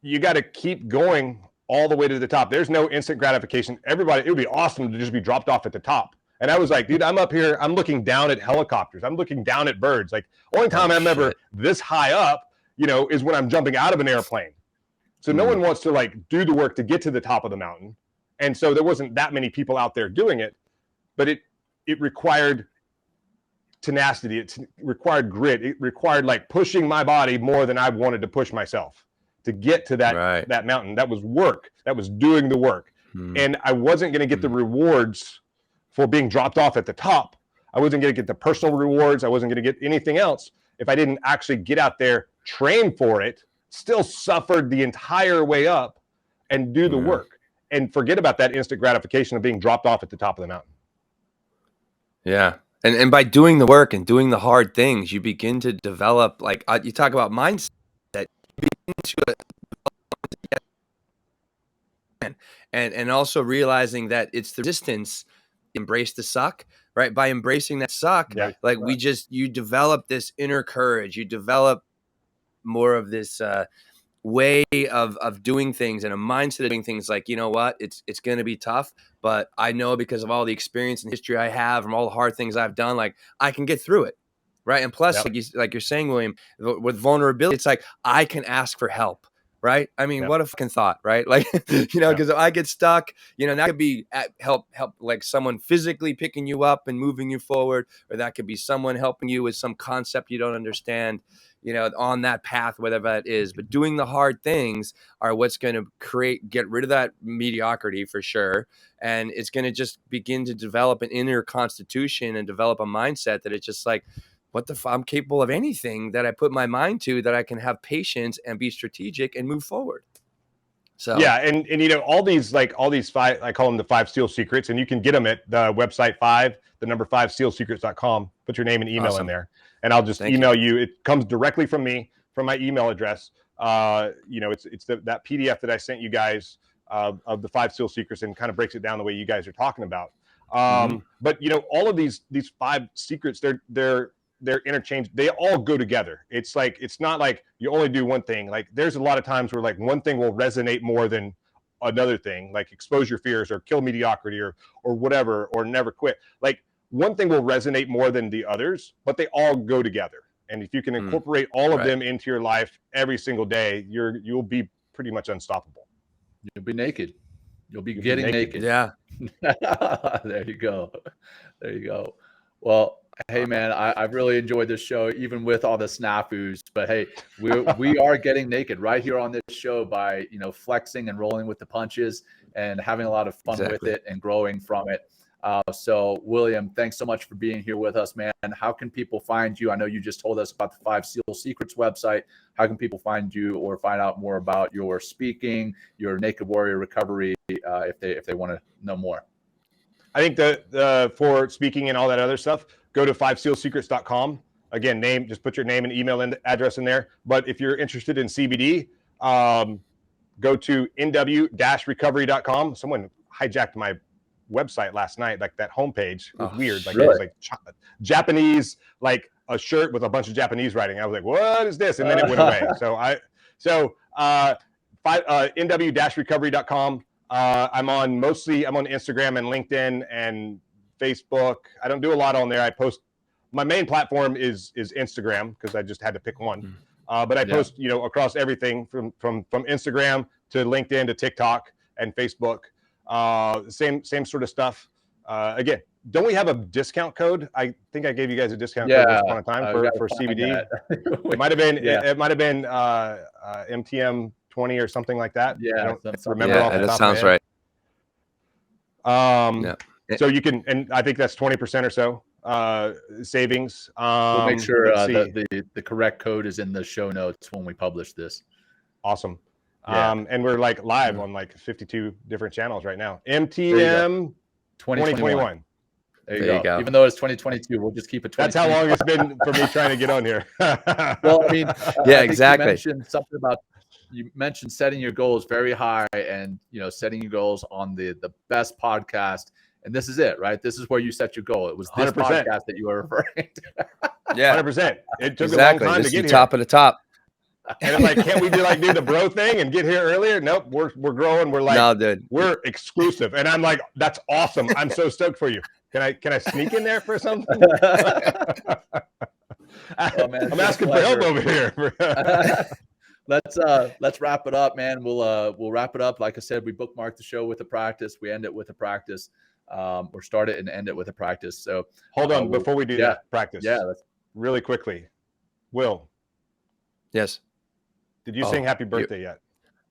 you got to keep going all the way to the top. There's no instant gratification. It would be awesome to just be dropped off at the top. And I was like, dude, I'm up here, I'm looking down at helicopters. I'm looking down at birds. Like, only time I'm ever this high up, is when I'm jumping out of an airplane. So no one wants to like do the work to get to the top of the mountain. And so there wasn't that many people out there doing it, but it required tenacity. It required grit. It required like pushing my body more than I wanted to push myself to get to that mountain. That was work. That was doing the work. And I wasn't going to get the rewards for being dropped off at the top. I wasn't going to get the personal rewards. I wasn't going to get anything else if I didn't actually get out there, train for it, still suffered the entire way up, and do the work, and forget about that instant gratification of being dropped off at the top of the mountain. Yeah. And by doing the work and doing the hard things, you begin to develop, like you talk about mindset, you begin to and also realizing that it's the resistance, embrace the suck, right? By embracing that suck, you develop this inner courage, you develop more of this way of doing things and a mindset of doing things, like, you know what, it's going to be tough, but I know because of all the experience and history I have from all the hard things I've done, like I can get through it, right? And plus, like you're saying, William, with vulnerability, it's like I can ask for help, right? I mean, what a fucking thought, right? Like, because if I get stuck, that could be help like someone physically picking you up and moving you forward, or that could be someone helping you with some concept you don't understand, on that path, whatever that is. But doing the hard things are what's going to get rid of that mediocrity for sure. And it's going to just begin to develop an inner constitution and develop a mindset that it's just like, I'm capable of anything that I put my mind to, that I can have patience and be strategic and move forward. So yeah, and you know, all these five, I call them the 5 SEAL secrets, and you can get them at the website 5SEALsecrets.com. Put your name and email in there, and I'll just email you. It comes directly from me, from my email address. You know, it's that PDF that I sent you guys of the 5 SEAL secrets, and kind of breaks it down the way you guys are talking about. But you know, all of these 5 secrets, they're interchange. They all go together. It's like, it's not like you only do one thing. Like there's a lot of times where like one thing will resonate more than another thing, like expose your fears or kill mediocrity or whatever, or never quit. Like one thing will resonate more than the others, but they all go together. And if you can incorporate all of them into your life every single day, you'll be pretty much unstoppable. You'll be naked. You'll be getting naked. Yeah. There you go. There you go. Well, hey man, I've really enjoyed this show, even with all the snafus. But hey, we are getting naked right here on this show by, you know, flexing and rolling with the punches and having a lot of fun with it and growing from it. So William, thanks so much for being here with us, man. How can people find you? I know you just told us about the 5 SEAL Secrets website. How can people find you or find out more about your speaking, your Naked Warrior recovery, if they want to know more? I think for speaking and all that other stuff, go to 5SEALsecrets.com. Again, just put your name and email address in there. But if you're interested in CBD, go to nw-recovery.com. Someone hijacked my website last night, like that homepage. It was weird. Like, really? It was like Japanese, like a shirt with a bunch of Japanese writing. I was like, what is this? And then it went away. nw-recovery.com. I'm on Instagram and LinkedIn and Facebook. I don't do a lot on there. I post, my main platform is Instagram, because I just had to pick one. But I post, you know, across everything from Instagram to LinkedIn to TikTok and Facebook. Same sort of stuff. Again, don't we have a discount code? I think I gave you guys a discount code once upon a time for CBD. It might have been MTM 20 or something like that. Yeah, I don't remember off the top that sounds of my right. So you can, and I think that's 20% or so savings. We'll make sure that the correct code is in the show notes when we publish this. Awesome. And we're like live on like 52 different channels right now. MTM 2021. There you go. Even though it's 2022, we'll just keep it 2022. That's how long it's been for me trying to get on here. Well, I mean, exactly. You mentioned setting your goals very high, and, you know, setting your goals on the best podcast. And this is it, right? This is where you set your goal. It was this 100%. Podcast that you were referring to. Yeah, 100%. It took a long time to get here. Top of the top. And I'm like, can't we do the bro thing and get here earlier? Nope, we're growing. We're like, no, dude, we're exclusive. And I'm like, that's awesome. I'm so stoked for you. Can I sneak in there for something? I'm asking for help over here. Let's wrap it up, man. We'll wrap it up. Like I said, we bookmark the show with a practice. We end it with a practice, or start it and end it with a practice. So hold on, before we do that practice. Yeah, really quickly. Will. Yes. Did you sing Happy Birthday yet?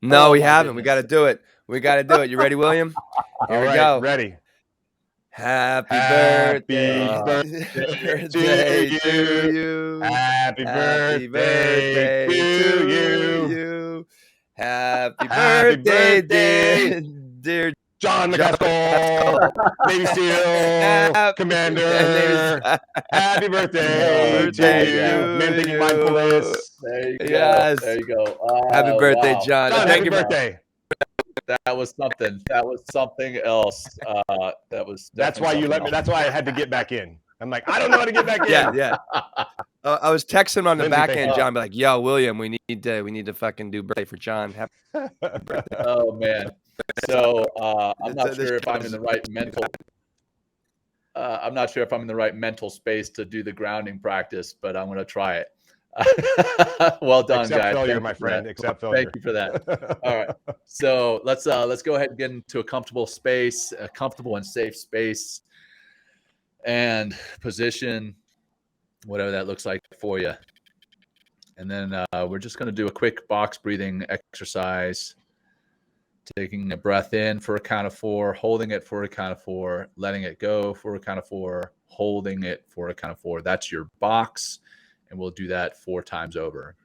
No, we haven't. Goodness. We got to do it. You ready, William? Here we go. Ready. Happy birthday to you. Happy birthday to you. Happy birthday, dear Jon McCaskill, Navy SEAL Commander. Happy birthday to you. Men Talking Mindfulness. There you go. Yes. There you go. Happy birthday, Jon. Happy birthday. That was something. That was something else. That's why you let me. That's why I had to get back in. I'm like, I don't know how to get back in. Yeah. I was texting on the back end, Jon, like, yo, William, we need to fucking do birthday for Jon. Happy birthday. Oh man. So I'm not sure if I'm in the right mental. I'm not sure if I'm in the right mental space to do the grounding practice, but I'm going to try it. Well done, Except guys. Failure, my friend. Except failure. Thank you for that. All right. So let's go ahead and get into a comfortable space, a comfortable and safe space, and position, whatever that looks like for you. And then we're just going to do a quick box breathing exercise. Taking a breath in for a count of 4, holding it for a count of 4, letting it go for a count of 4, holding it for a count of 4. That's your box, and we'll do that 4 times over.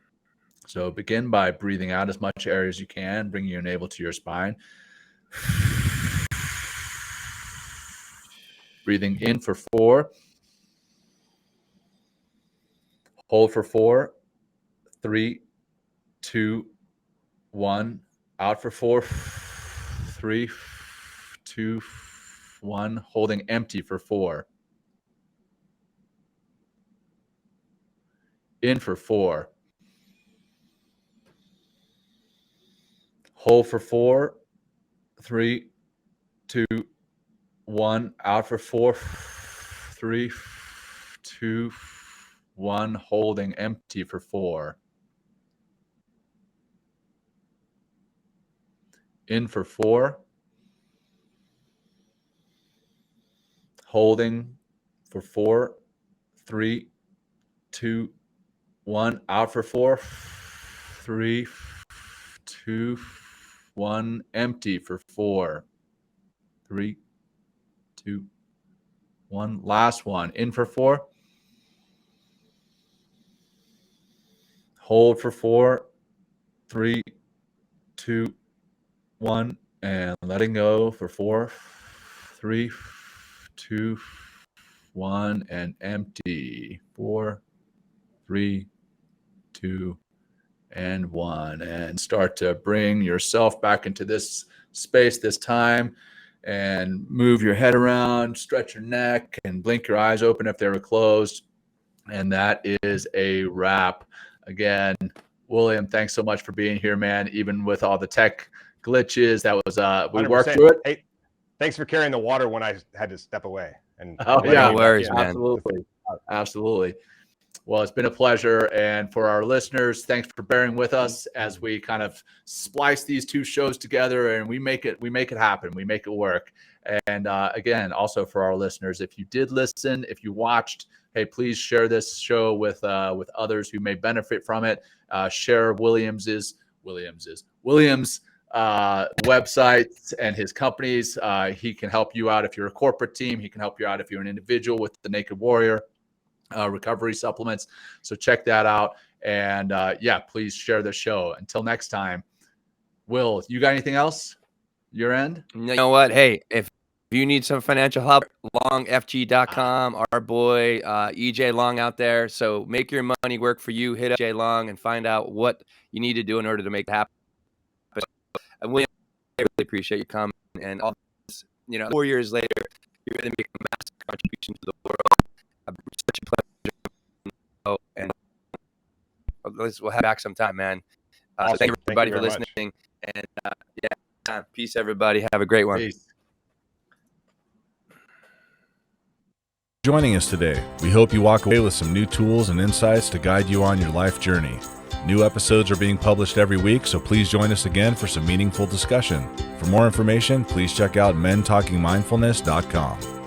So begin by breathing out as much air as you can, bringing your navel to your spine. Breathing in for 4. Hold for 4. 3, 2, 1. Out for 4. 3, 2, 1. Holding empty for 4. In for 4. Hold for 4. 3, 2, 1. Out for 4. 3, 2, 1. Holding empty for 4. In for 4. Holding for 4. 3, 2, 1. Out for 4. 3, 2, 1. Empty for 4. 3, 2, 1. Last one. In for 4. Hold for 4. 3, 2, 1. And letting go for 4. 3, 2, 1. And empty. 4, 3, 2, and 1. And start to bring yourself back into this space this time, and move your head around, stretch your neck, and blink your eyes open if they were closed. And that is a wrap. Again, William, thanks so much for being here, man. Even with all the tech glitches, that was we 100%. worked through it. Hey, thanks for carrying the water when I had to step away. And Oh, yeah. No worries, man. Absolutely. Well, it's been a pleasure. And for our listeners, thanks for bearing with us as we kind of splice these 2 shows together, and we make it happen. We make it work. And again, also for our listeners, if you did listen, if you watched, hey, please share this show with others who may benefit from it. Share William's websites and his companies. He can help you out if you're a corporate team. He can help you out if you're an individual with the Naked Warrior recovery supplements. So check that out. And please share the show. Until next time, Will, you got anything else? Your end? You know what? Hey, if you need some financial help, longfg.com, our boy EJ Long out there. So make your money work for you. Hit up EJ Long and find out what you need to do in order to make it happen. And William, I really appreciate you coming. And all this, 4 years later, you're going to make a massive contribution to the world. Such a pleasure. And we'll have back sometime, man. Awesome. So thank you everybody for very listening. And peace, everybody. Have a great one. Peace. Joining us today. We hope you walk away with some new tools and insights to guide you on your life journey. New episodes are being published every week, so please join us again for some meaningful discussion. For more information, please check out mentalkingmindfulness.com.